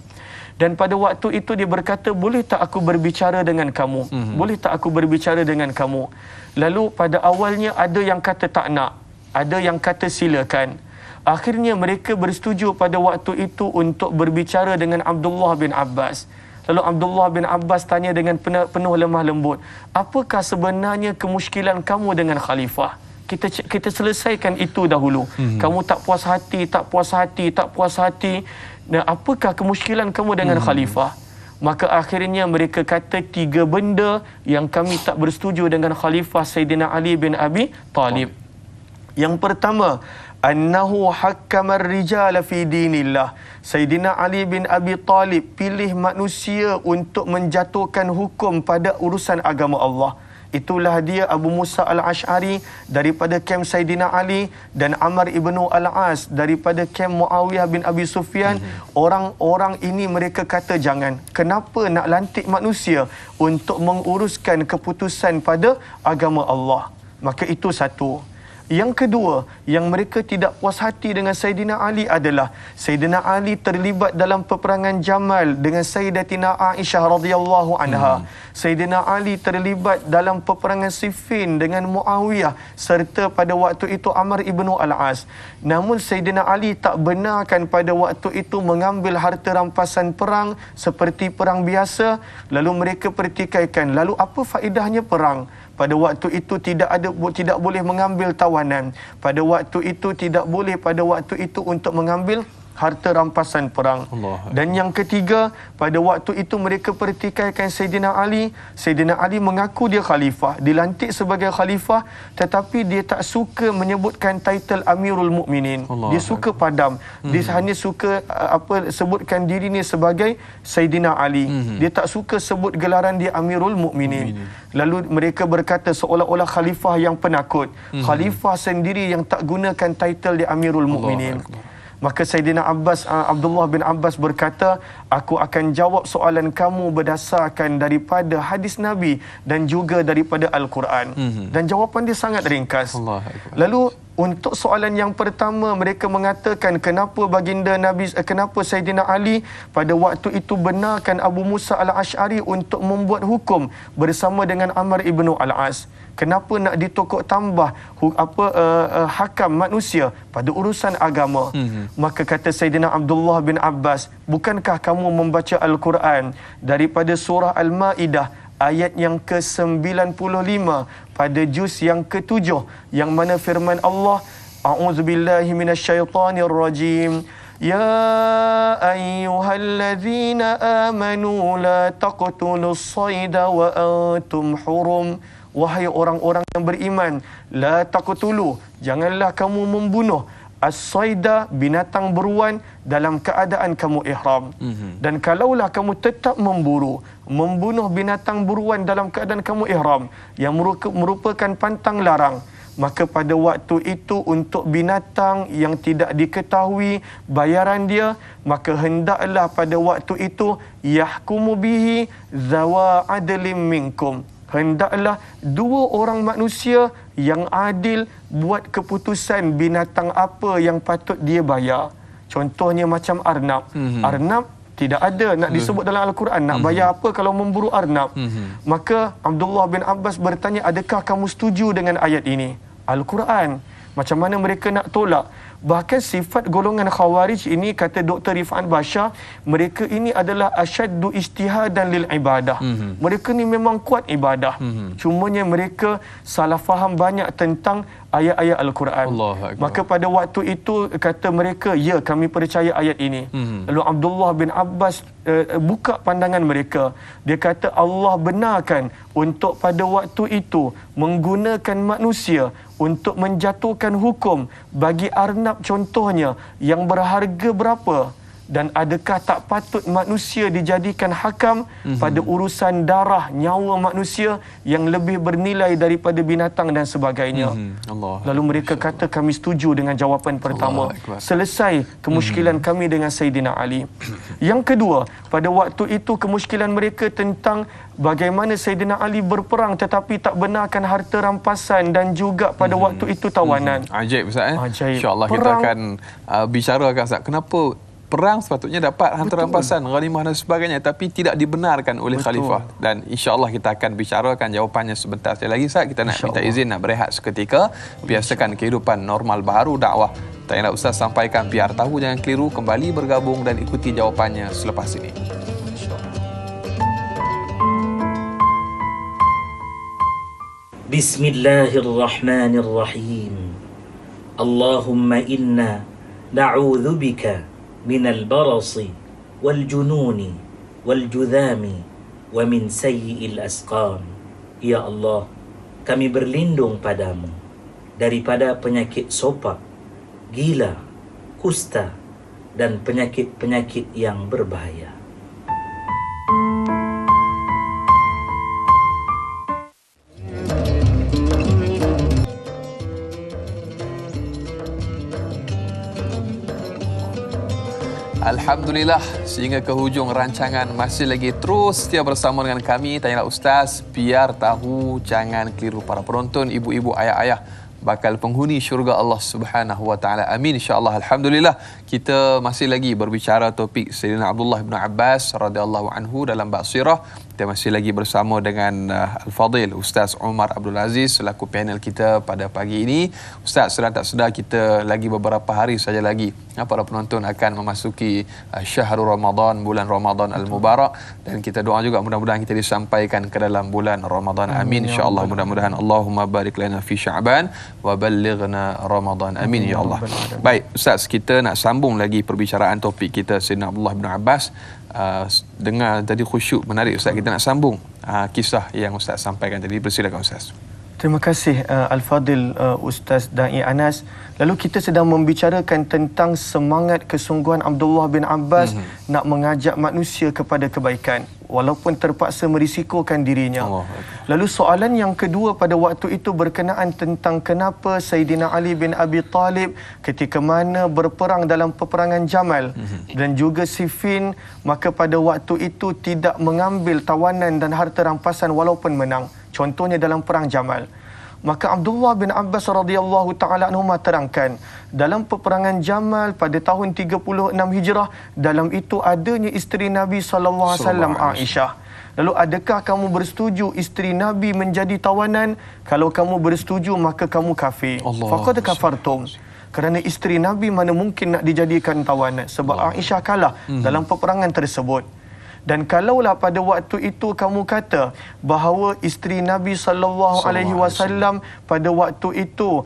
Dan pada waktu itu dia berkata, boleh tak aku berbicara dengan kamu? Boleh tak aku berbicara dengan kamu? Lalu pada awalnya ada yang kata tak nak, ada yang kata silakan. Akhirnya mereka bersetuju pada waktu itu untuk berbicara dengan Abdullah bin Abbas. Lalu Abdullah bin Abbas tanya dengan penuh lemah lembut, apakah sebenarnya kemusykilan kamu dengan khalifah? Kita selesaikan itu dahulu. Kamu tak puas hati. Dan apakah kemusykilan kamu dengan khalifah? Maka akhirnya mereka kata 3 benda yang kami tak bersetuju dengan Khalifah Sayyidina Ali bin Abi Talib. Yang pertama, annahu hakkamar rijala fi dinillah. Sayyidina Ali bin Abi Talib pilih manusia untuk menjatuhkan hukum pada urusan agama Allah. itulah dia Abu Musa Al-Ash'ari daripada kem Saidina Ali, dan Amr ibnu Al-As daripada kem Muawiyah bin Abi Sufyan. Orang-orang ini mereka kata jangan. Kenapa nak lantik manusia untuk menguruskan keputusan pada agama Allah? Maka itu satu. Yang kedua, yang mereka tidak puas hati dengan Saidina Ali adalah Saidina Ali terlibat dalam peperangan Jamal dengan Sayyidatina Aisyah radhiyallahu anha. Saidina Ali terlibat dalam peperangan Siffin dengan Muawiyah, serta pada waktu itu Amr ibnu Al-As. Namun Saidina Ali tak benarkan pada waktu itu mengambil harta rampasan perang seperti perang biasa. Lalu mereka pertikaikan, lalu apa faedahnya perang? Pada waktu itu tidak boleh mengambil tawanan. Pada waktu itu tidak boleh pada waktu itu untuk mengambil harta rampasan perang. Dan yang ketiga, pada waktu itu mereka pertikaikan Sayyidina Ali. Sayyidina Ali mengaku dia khalifah, dilantik sebagai khalifah, tetapi dia tak suka menyebutkan title Amirul Mukminin. Dia suka padam. Dia hanya suka sebutkan diri ni sebagai Sayyidina Ali. Dia tak suka sebut gelaran dia Amirul Mukminin. Lalu mereka berkata seolah-olah khalifah yang penakut. Khalifah sendiri yang tak gunakan title dia Amirul Mukminin. Maka Sayyidina Abdullah bin Abbas berkata, aku akan jawab soalan kamu berdasarkan daripada hadis Nabi dan juga daripada Al-Quran. Dan jawapan dia sangat ringkas. Lalu untuk soalan yang pertama, mereka mengatakan kenapa kenapa Sayyidina Ali pada waktu itu benarkan Abu Musa Al-Ash'ari untuk membuat hukum bersama dengan Amr ibnu Al-As. Kenapa nak ditokok tambah hakam manusia pada urusan agama? Maka kata Sayyidina Abdullah bin Abbas, bukankah kamu membaca Al-Quran daripada surah Al-Ma'idah ayat yang ke-95 pada juz yang ke-7, yang mana firman Allah, a'udzubillahi minasyaitonirrajim, ya ayyuhallazina amanu la taqtulus sayda wa antum hurum. Wahai orang-orang yang beriman, la taqtulu, janganlah kamu membunuh as-sayda, binatang beruan, dalam keadaan kamu ihram. Dan kalaulah kamu tetap membunuh binatang beruan dalam keadaan kamu ihram, yang merupakan pantang larang, maka pada waktu itu untuk binatang yang tidak diketahui bayaran dia, maka hendaklah pada waktu itu yahkumu bihi zawa adlim minkum, hendaklah dua orang manusia yang adil buat keputusan binatang apa yang patut dia bayar. Contohnya macam arnab. Arnab tidak ada nak disebut dalam Al-Quran. Nak bayar apa kalau memburu arnab? Maka Abdullah bin Abbas bertanya, adakah kamu setuju dengan ayat ini? Al-Quran. Macam mana mereka nak tolak? Bahkan sifat golongan Khawarij ini, kata Dr. Rifan Bashar, mereka ini adalah asyaddu ijtihadan lil ibadah. Mereka ni memang kuat ibadah. Cumanya mereka salah faham banyak tentang ayat-ayat Al-Quran. Maka pada waktu itu kata mereka, ya kami percaya ayat ini. Lalu Abdullah bin Abbas buka pandangan mereka. Dia kata Allah benarkan untuk pada waktu itu menggunakan manusia untuk menjatuhkan hukum bagi arnab contohnya yang berharga berapa, dan adakah tak patut manusia dijadikan hakam pada urusan darah nyawa manusia yang lebih bernilai daripada binatang dan sebagainya. Lalu mereka kata kami setuju dengan jawapan pertama. Selesai kemusykilan kami dengan Sayyidina Ali. Yang kedua, pada waktu itu kemusykilan mereka tentang bagaimana Sayyidina Ali berperang tetapi tak benarkan harta rampasan dan juga pada waktu itu tawanan. Ajaib Ustaz. Ajaib. InsyaAllah kita akan bicarakan Ustaz, kenapa perang sepatutnya dapat harta rampasan, ghanimah dan sebagainya, tapi tidak dibenarkan oleh khalifah. Dan insya-Allah kita akan bicarakan jawapannya sebentar. Sekali lagi Ustaz, kita nak minta izin nak berehat seketika, biasakan kehidupan normal baharu dakwah. Tak nak Ustaz sampaikan, biar tahu jangan keliru, kembali bergabung dan ikuti jawapannya selepas ini. Bismillahirrahmanirrahim. Allahumma inna na'udzubika من البرص والجنون والجذام ومن سيء الأسقام. Ya Allah, kami berlindung padamu daripada penyakit sopak, gila, kusta dan penyakit-penyakit yang berbahaya. Alhamdulillah, sehingga ke hujung rancangan masih lagi terus setia bersama dengan kami. Tanyalah Ustaz, biar tahu, jangan keliru para penonton, ibu-ibu, ayah-ayah, bakal penghuni syurga Allah Subhanahu wa taala. Amin insya-Allah. Alhamdulillah, kita masih lagi berbicara topik Sayyidina Abdullah bin Abbas radhiyallahu anhu dalam bab sirah. Kita masih lagi bersama dengan Al-Fadil Ustaz Umar Abdul Aziz selaku panel kita pada pagi ini. Ustaz, sedar tak sedar kita lagi beberapa hari saja lagi para penonton akan memasuki Syahrul Ramadan, bulan Ramadan Al-Mubarak, dan kita doa juga mudah-mudahan kita disampaikan ke dalam bulan Ramadan. Amin insya-Allah. Mudah-mudahan Allahumma barik lana fi Sya'ban wa ballighna Ramadan. Amin ya Allah. Baik Ustaz, kita nak sambung lagi perbicaraan topik kita Sayyidina Abdullah bin Abbas. Dengar tadi khusyuk, menarik Ustaz. Kita nak sambung kisah yang Ustaz sampaikan tadi. Persilakan Ustaz. Terima kasih Al-Fadil Ustaz Da'i Anas. Lalu kita sedang membicarakan tentang semangat kesungguhan Abdullah bin Abbas nak mengajak manusia kepada kebaikan walaupun terpaksa merisikokan dirinya. Lalu soalan yang kedua pada waktu itu berkenaan tentang kenapa Sayyidina Ali bin Abi Talib ketika mana berperang dalam peperangan Jamal dan juga Siffin, maka pada waktu itu tidak mengambil tawanan dan harta rampasan walaupun menang. Contohnya dalam perang Jamal. Maka Abdullah bin Abbas radhiyallahu taala anhu terangkan, dalam peperangan Jamal pada tahun 36 Hijrah, dalam itu adanya isteri Nabi sallallahu alaihi wasallam Aisyah. Lalu adakah kamu bersetuju isteri Nabi menjadi tawanan? Kalau kamu bersetuju maka kamu kafir. Faqad kafartum. Kerana isteri Nabi mana mungkin nak dijadikan tawanan, sebab Aisyah kalah dalam peperangan tersebut. Dan kalaulah pada waktu itu kamu kata bahawa isteri Nabi sallallahu alaihi wasallam pada waktu itu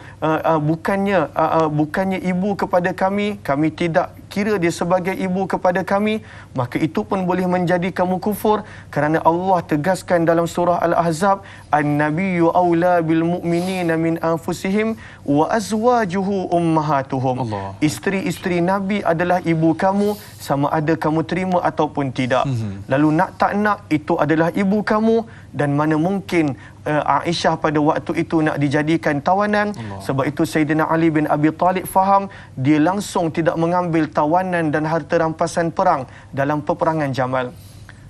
bukannya ibu kepada kami, kami tidak kira dia sebagai ibu kepada kami, maka itu pun boleh menjadi kamu kufur, kerana Allah tegaskan dalam surah Al-Ahzab, an-nabiyyu aula bil mu'minina min anfusihim wa azwajuhu ummahatuhum. Isteri-isteri Nabi adalah ibu kamu, sama ada kamu terima ataupun tidak. Lalu nak tak nak, itu adalah ibu kamu, dan mana mungkin Aisyah pada waktu itu nak dijadikan tawanan. Sebab itu Sayyidina Ali bin Abi Talib faham, dia langsung tidak mengambil tawanan dan harta rampasan perang dalam peperangan Jamal.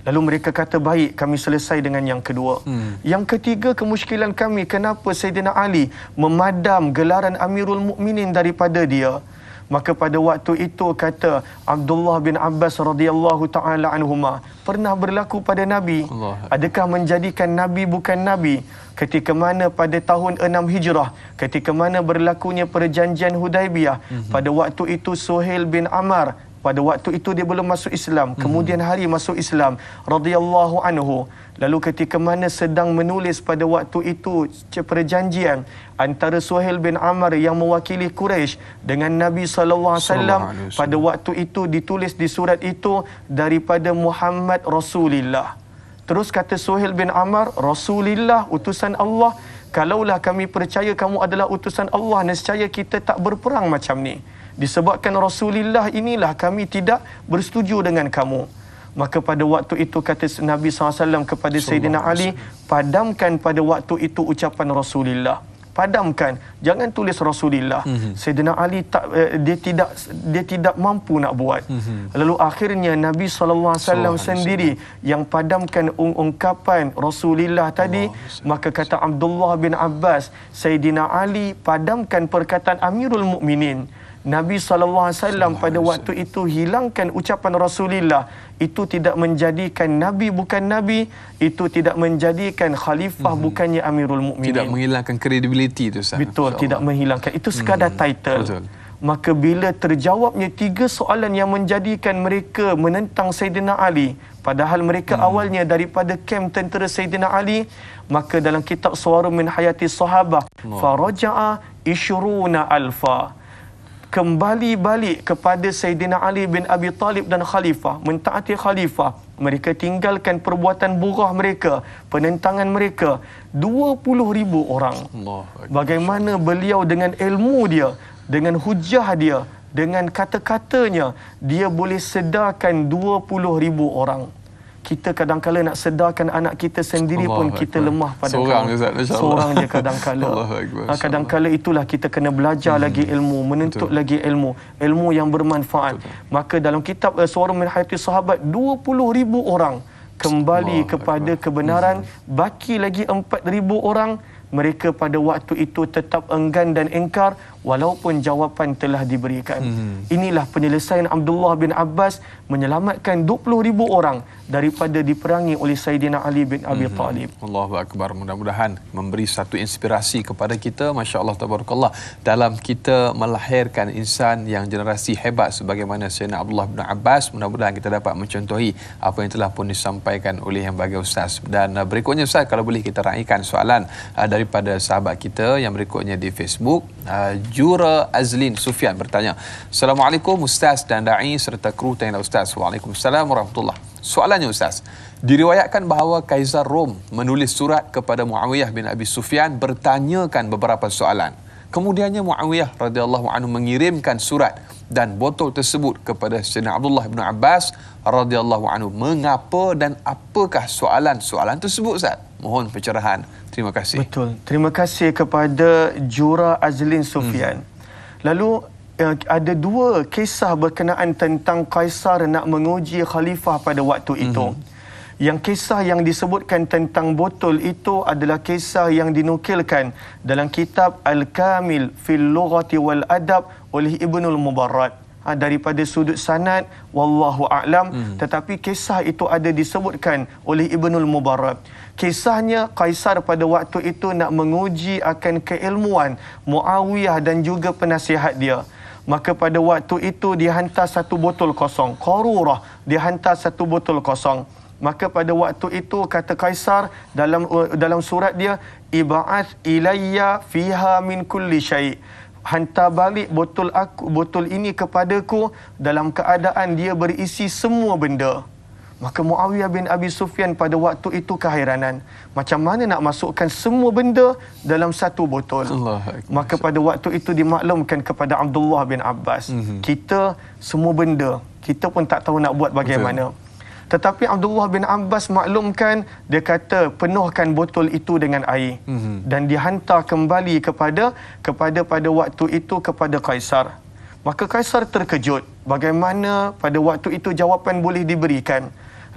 Lalu mereka kata, baik, kami selesai dengan yang kedua. Yang ketiga, kemusykilan kami, kenapa Sayyidina Ali memadam gelaran Amirul Mukminin daripada dia? Maka pada waktu itu kata Abdullah bin Abbas radhiyallahu taala anhuma, pernah berlaku pada Nabi. Adakah menjadikan Nabi bukan Nabi? Ketika mana pada tahun 6 Hijrah, ketika mana berlakunya perjanjian Hudaibiyah, pada waktu itu Suhail bin Amr, pada waktu itu dia belum masuk Islam, kemudian hari masuk Islam radhiyallahu anhu. Lalu ketika mana sedang menulis pada waktu itu perjanjian antara Suhail bin Amr yang mewakili Quraisy dengan Nabi sallallahu alaihi wasallam, pada waktu itu ditulis di surat itu daripada Muhammad Rasulullah. Terus kata Suhail bin Amr, Rasulullah, utusan Allah. Kalaulah kami percaya kamu adalah utusan Allah, nescaya kita tak berperang macam ni. Disebabkan Rasulullah inilah kami tidak bersetuju dengan kamu. Maka pada waktu itu kata Nabi SAW kepada Sayyidina Ali, padamkan pada waktu itu ucapan Rasulullah. Padamkan, jangan tulis Rasulullah. Sayyidina Ali dia tidak mampu nak buat. Lalu akhirnya Nabi SAW sendiri yang padamkan ungkapan Rasulullah tadi. Maka kata Abdullah bin Abbas, Sayyidina Ali padamkan perkataan Amirul Mukminin. Nabi SAW pada waktu itu hilangkan ucapan Rasulullah. Itu tidak menjadikan Nabi bukan Nabi, itu tidak menjadikan khalifah bukannya Amirul Mukminin. Tidak menghilangkan kredibiliti itu Ustaz. Betul, tidak menghilangkan. Itu sekadar title. Betul. Maka bila terjawabnya 3 soalan yang menjadikan mereka menentang Sayyidina Ali, padahal mereka awalnya daripada kem tentera Sayyidina Ali, maka dalam kitab Suwarum min Hayati Sahabah, faraja'a ishruna alfa, kembali balik kepada Sayyidina Ali bin Abi Talib dan khalifah, mentaati khalifah. Mereka tinggalkan perbuatan burah mereka, penentangan mereka. 20,000 orang. Bagaimana beliau dengan ilmu dia, dengan hujah dia, dengan kata-katanya, dia boleh sedarkan 20,000 orang. Kita kadang-kala nak sedarkan anak kita sendiri pun kita lemah pada seorang je, Ustaz. seorang je kadang-kala. Kadang-kala itulah kita kena belajar lagi ilmu, menuntut lagi ilmu yang bermanfaat. Maka dalam kitab Suara min Hayati Sahabat, 20,000 orang kembali kepada kebenaran, baki lagi 4,000 orang mereka pada waktu itu tetap enggan dan engkar walaupun jawapan telah diberikan. Inilah penyelesaian Abdullah bin Abbas menyelamatkan 20,000 orang daripada diperangi oleh Sayyidina Ali bin Abi Talib. Allahu Akbar. Mudah-mudahan memberi satu inspirasi kepada kita, masya-Allah tabarakallah, dalam kita melahirkan insan yang generasi hebat sebagaimana Sayyidina Abdullah bin Abbas. Mudah-mudahan kita dapat mencontohi apa yang telah pun disampaikan oleh yang bahagia Ustaz. Dan berikutnya Ustaz, kalau boleh kita raikan soalan daripada sahabat kita yang berikutnya di Facebook. Jura Azlin Sufian bertanya, Assalamualaikum Ustaz dan Da'i serta kru Tanya Ustaz. Waalaikumsalam warahmatullahi. Soalannya Ustaz, diriwayatkan bahawa Kaisar Rom menulis surat kepada Muawiyah bin Abi Sufyan bertanyakan beberapa soalan. Kemudiannya Muawiyah radhiyallahu anhu mengirimkan surat dan botol tersebut kepada Sayyidina Abdullah bin Abbas radhiyallahu anhu. Mengapa dan apakah soalan-soalan tersebut Ustaz? Mohon pencerahan. Terima kasih. Betul. Terima kasih kepada Jura Azlin Sufian. Lalu ada dua kisah berkenaan tentang Kaisar nak menguji khalifah pada waktu itu. Yang kisah yang disebutkan tentang botol itu adalah kisah yang dinukilkan dalam kitab Al-Kamil fil Lughati wal Adab oleh Ibnul Mubarrad. Daripada sudut sanad wallahu a'lam, tetapi kisah itu ada disebutkan oleh Ibnul Mubarrad. Kisahnya Kaisar pada waktu itu nak menguji akan keilmuan Muawiyah dan juga penasihat dia. Maka pada waktu itu dihantar satu botol kosong. Qarurah dihantar satu botol kosong. Maka pada waktu itu kata Kaisar dalam surat dia, ib'ath ilayya fiha min kulli syai'. Hantar balik botol ini kepadaku dalam keadaan dia berisi semua benda. Maka Muawiyah bin Abi Sufyan pada waktu itu keheranan. Macam mana nak masukkan semua benda dalam satu botol? Maka pada waktu itu dimaklumkan kepada Abdullah bin Abbas. Kita semua benda, kita pun tak tahu nak buat bagaimana. Tetapi Abdullah bin Abbas maklumkan, dia kata penuhkan botol itu dengan air dan dihantar kembali kepada pada waktu itu kepada Kaisar. Maka Kaisar terkejut bagaimana pada waktu itu jawapan boleh diberikan.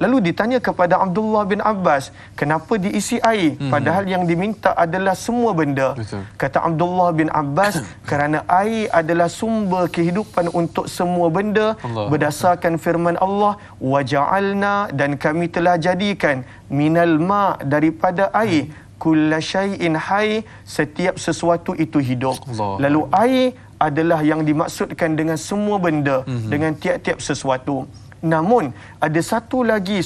Lalu ditanya kepada Abdullah bin Abbas, kenapa diisi air padahal yang diminta adalah semua benda? Kata Abdullah bin Abbas, kerana air adalah sumber kehidupan untuk semua benda berdasarkan firman Allah, waja'alna, dan kami telah jadikan minal ma', daripada air, kulla syai'in hayy, setiap sesuatu itu hidup. Lalu air adalah yang dimaksudkan dengan semua benda, dengan tiap-tiap sesuatu. Namun ada satu lagi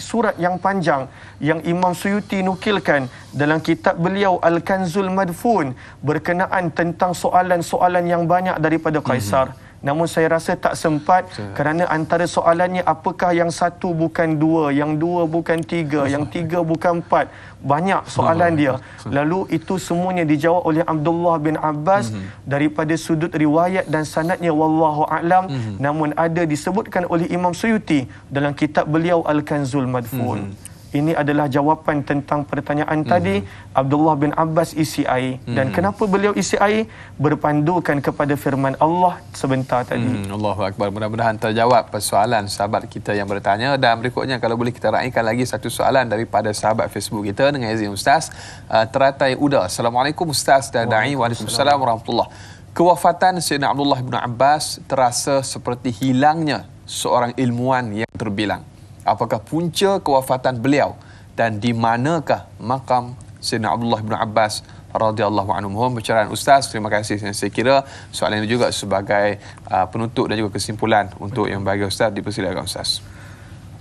surat yang panjang yang Imam Suyuti nukilkan dalam kitab beliau Al-Kanzul Madfun berkenaan tentang soalan-soalan yang banyak daripada Kaisar. Namun saya rasa tak sempat kerana antara soalannya apakah yang satu bukan dua, yang dua bukan tiga, yang tiga bukan empat. Banyak soalan dia. Lalu itu semuanya dijawab oleh Abdullah bin Abbas daripada sudut riwayat dan sanadnya wallahu a'lam. Namun ada disebutkan oleh Imam Suyuti dalam kitab beliau Al-Kanzul Madfun. Ini adalah jawapan tentang pertanyaan tadi. Abdullah bin Abbas isi air. Dan kenapa beliau isi air? Berpandukan kepada firman Allah sebentar tadi. Allahu Akbar. Mudah-mudahan terjawab persoalan sahabat kita yang bertanya. Dan berikutnya kalau boleh kita raikan lagi satu soalan daripada sahabat Facebook kita dengan izin Ustaz. Teratai Uda. Assalamualaikum Ustaz dan Da'i. Waalaikumsalam warahmatullahi. Kewafatan Sayyidina Abdullah bin Abbas terasa seperti hilangnya seorang ilmuwan yang terbilang. Apakah punca kewafatan beliau dan di manakah makam Sayyidina Abdullah bin Abbas radhiyallahu anhu? Mohon pencerahan Ustaz. Terima kasih. Saya kira soalan ini juga sebagai penutup dan juga kesimpulan untuk yang bagi Ustaz. Dipersilakan Ustaz.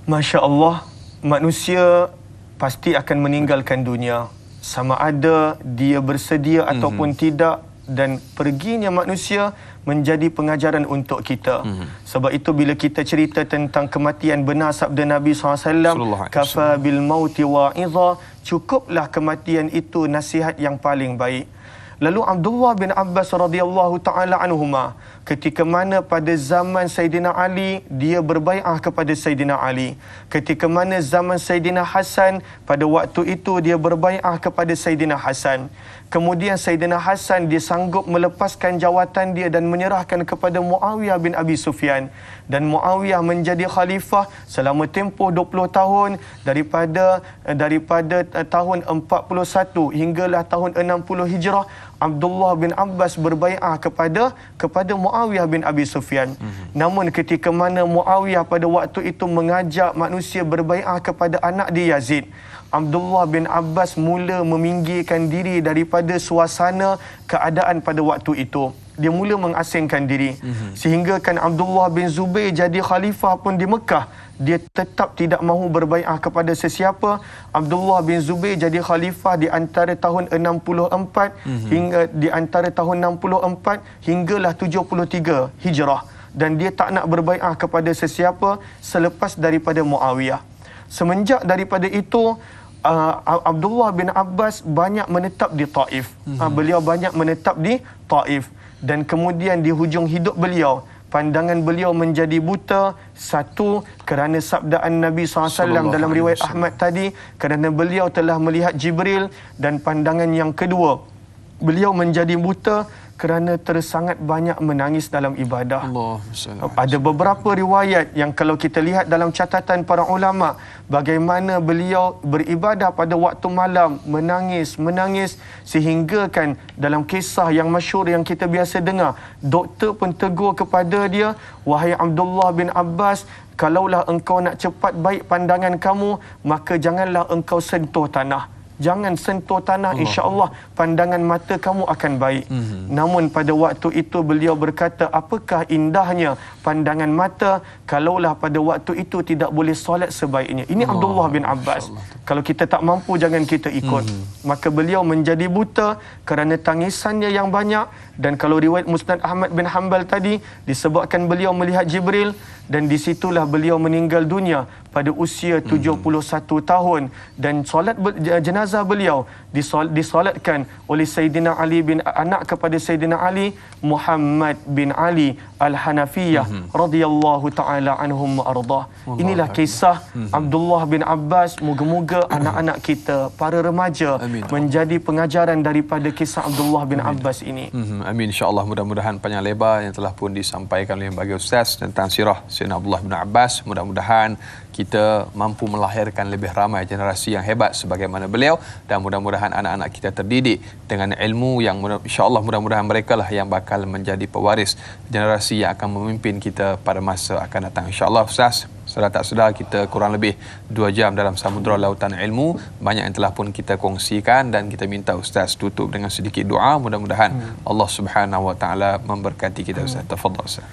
Masya Allah, manusia pasti akan meninggalkan dunia, sama ada dia bersedia ataupun tidak. Dan perginya manusia menjadi pengajaran untuk kita. Sebab itu bila kita cerita tentang kematian, benar sabda Nabi SAW, kafa bil mauti wa'idha, cukuplah kematian itu nasihat yang paling baik. Lalu Abdullah bin Abbas radhiyallahu taala anhuma, ketika mana pada zaman Sayyidina Ali dia berbai'ah kepada Sayyidina Ali, ketika mana zaman Sayyidina Hasan pada waktu itu dia berbai'ah kepada Sayyidina Hasan. Kemudian Sayyidina Hasan dia sanggup melepaskan jawatan dia dan menyerahkan kepada Muawiyah bin Abi Sufyan, dan Muawiyah menjadi khalifah selama tempoh 20 tahun daripada tahun 41 hinggalah tahun 60 Hijrah. Abdullah bin Abbas berbai'ah kepada Muawiyah bin Abi Sufyan. Namun ketika mana Muawiyah pada waktu itu mengajak manusia berbai'ah kepada anak dia Yazid, Abdullah bin Abbas mula meminggirkan diri daripada suasana keadaan pada waktu itu. Dia mula mengasingkan diri. Sehingga kan Abdullah bin Zubair jadi khalifah pun di Mekah, dia tetap tidak mahu berbai'ah kepada sesiapa. Abdullah bin Zubair jadi khalifah di antara tahun 64 hingga di antara tahun 64 hinggalah 73 Hijrah, dan dia tak nak berbai'ah kepada sesiapa selepas daripada Muawiyah. Semenjak daripada itu Abdullah bin Abbas banyak menetap di Taif. Beliau banyak menetap di Taif, dan kemudian di hujung hidup beliau pandangan beliau menjadi buta. Satu, kerana sabdaan Nabi SAW dalam riwayat Ahmad tadi, kerana beliau telah melihat Jibril. Dan pandangan yang kedua, beliau menjadi buta kerana tersangat banyak menangis dalam ibadah. Ada beberapa riwayat yang kalau kita lihat dalam catatan para ulama, bagaimana beliau beribadah pada waktu malam, menangis sehingga kan dalam kisah yang masyhur yang kita biasa dengar, doktor pun tegur kepada dia, wahai Abdullah bin Abbas, kalaulah engkau nak cepat baik pandangan kamu, maka janganlah engkau sentuh tanah. Jangan sentuh tanah, insya-Allah pandangan mata kamu akan baik. Namun pada waktu itu beliau berkata, apakah indahnya pandangan mata kalaulah pada waktu itu tidak boleh solat sebaiknya. Ini Abdullah bin Abbas. Kalau kita tak mampu, jangan kita ikut. Maka beliau menjadi buta kerana tangisannya yang banyak. Dan kalau riwayat Musnad Ahmad bin Hanbal tadi, disebabkan beliau melihat Jibril, dan disitulah beliau meninggal dunia pada usia 71 tahun. Dan solat jenazah beliau disolatkan oleh Sayyidina Ali bin anak kepada Sayyidina Ali, Muhammad bin Ali Al-Hanafiyah radhiyallahu taala anhum wa ardah. Inilah kisah Abdullah bin Abbas. Moga-moga anak-anak kita, para remaja, menjadi pengajaran daripada kisah Abdullah bin Abbas ini. Amin, insya-Allah. Mudah-mudahan panjang lebar yang telah pun disampaikan oleh bagi Ustaz tentang sirah Sayyidina Abdullah bin Abbas. Mudah-mudahan kita mampu melahirkan lebih ramai generasi yang hebat sebagaimana beliau, dan mudah-mudahan anak-anak kita terdidik dengan ilmu yang insya-Allah mudah-mudahan merekalah yang bakal menjadi pewaris generasi yang akan memimpin kita pada masa akan datang, insya-Allah. Ustaz, sedar tak sedar kita kurang lebih 2 jam dalam samudra lautan ilmu, banyak yang telah pun kita kongsikan, dan kita minta Ustaz tutup dengan sedikit doa. Mudah-mudahan Allah Subhanahu wa taala memberkati kita. Ustaz, tafadhal Ustaz.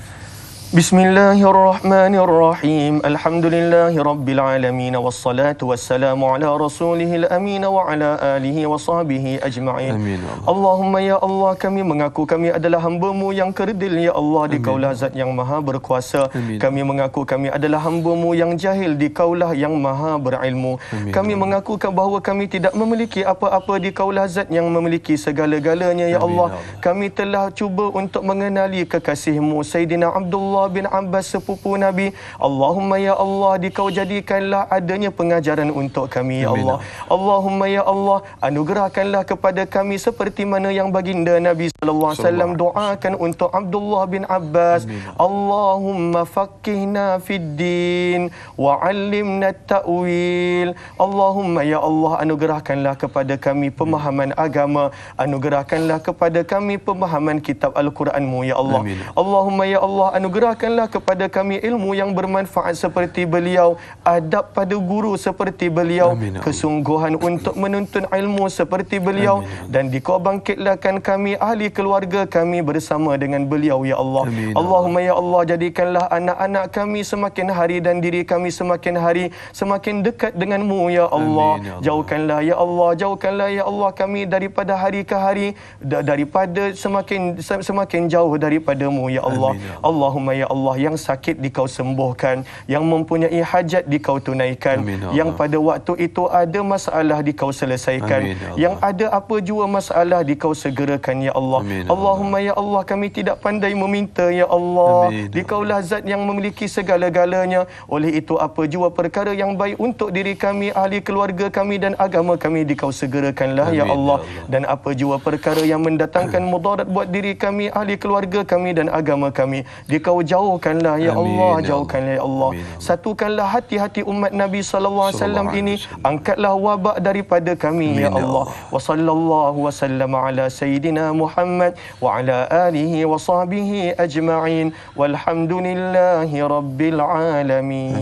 Bismillahirrahmanirrahim. Alhamdulillahirabbil alamin, wassalatu wassalamu ala rasulihil amin wa ala alihi wa sahbihi ajma'in. Amin. Allahumma ya Allah, kami mengaku kami adalah hamba-Mu yang kerdil ya Allah, di Kaulah Zat yang Maha Berkuasa. Amin. Kami mengaku kami adalah hamba-Mu yang jahil, di Kaulah yang Maha Berilmu. Amin. Kami mengaku bahawa kami tidak memiliki apa-apa, di Kaulah Zat yang memiliki segala-galanya ya Allah. Kami telah cuba untuk mengenali kekasih-Mu Sayyidina Abdullah bin Abbas, sepupu Nabi. Allahumma ya Allah, Dikau jadikanlah adanya pengajaran untuk kami ya Allah. Allahumma ya Allah, anugerahkanlah kepada kami seperti mana yang baginda Nabi sallallahu alaihi wasallam doakan untuk Abdullah bin Abbas. Allahumma faqihna fid din wa 'allimna at-ta'wil. Allahumma ya Allah, anugerahkanlah kepada kami pemahaman agama, anugerahkanlah kepada kami pemahaman kitab Al-Quran-Mu ya Allah. Allahumma ya Allah, anugerahkanlah kepada kami ilmu yang bermanfaat seperti beliau, adab pada guru seperti beliau, kesungguhan untuk menuntut ilmu seperti beliau, dan Dikau bangkitkan kami, ahli keluarga kami bersama dengan beliau ya Allah. Allahumma ya Allah, jadikanlah anak-anak kami semakin hari dan diri kami semakin hari semakin dekat dengan-Mu ya Allah. Jauhkanlah ya Allah kami daripada hari ke hari, daripada semakin jauh daripada-Mu ya Allah. Allahumma Allahumma ya Allah, yang sakit Dikau sembuhkan, yang mempunyai hajat Dikau tunaikan, Amin, ya yang Allah. pada waktu itu ada masalah Dikau selesaikan, Amin, ya Allah. yang ada apa jua masalah Dikau segerakan ya Allah. Amin, ya Allahumma ya Allah, kami tidak pandai meminta ya Allah. Amin, ya Dikaulah zat yang memiliki segala-galanya. Oleh itu apa jua perkara yang baik untuk diri kami, ahli keluarga kami dan agama kami Dikau segerakanlah ya Amin, ya Allah. Allah. Dan apa jua perkara yang mendatangkan mudarat buat diri kami, ahli keluarga kami dan agama kami, Dikau jauhkanlah ya Amin, Allah, ya jauhkanlah ya Allah. Amin, ya Allah. Satukanlah hati-hati umat Nabi sallallahu alaihi wasallam Sallallahu ini, alaihi wasallam. angkatlah wabak daripada kami Amin, ya ya Allah. Allah. Wa sallallahu wa sallama ala sayyidina Muhammad wa ala alihi wa sahbihi ajma'in, walhamdulillahi rabbil alamin.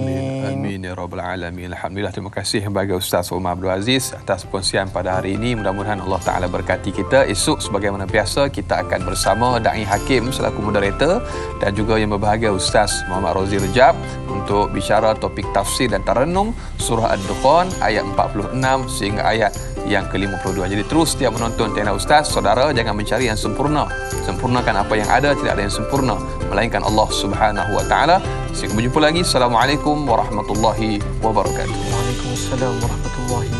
Amin ya rabbal alamin. Alhamdulillah, terima kasih bagi Ustaz Umar Abdul Aziz atas perkongsian pada hari ini. Mudah-mudahan Allah Taala berkati kita. Esok sebagaimana biasa kita akan bersama Dai Hakim selaku moderator dan juga yang berbahagia Ustaz Muhammad Rozi Rejab untuk bicara topik tafsir dan taranum surah Ad-Dukhan ayat 46 sehingga ayat yang ke-52. Jadi terus setiap menonton channel Ustaz, saudara jangan mencari yang sempurna. Sempurnakan apa yang ada, tidak ada yang sempurna melainkan Allah Subhanahu wa taala. Sampai berjumpa lagi. Assalamualaikum warahmatullahi wabarakatuh. Waalaikumsalam warahmatullahi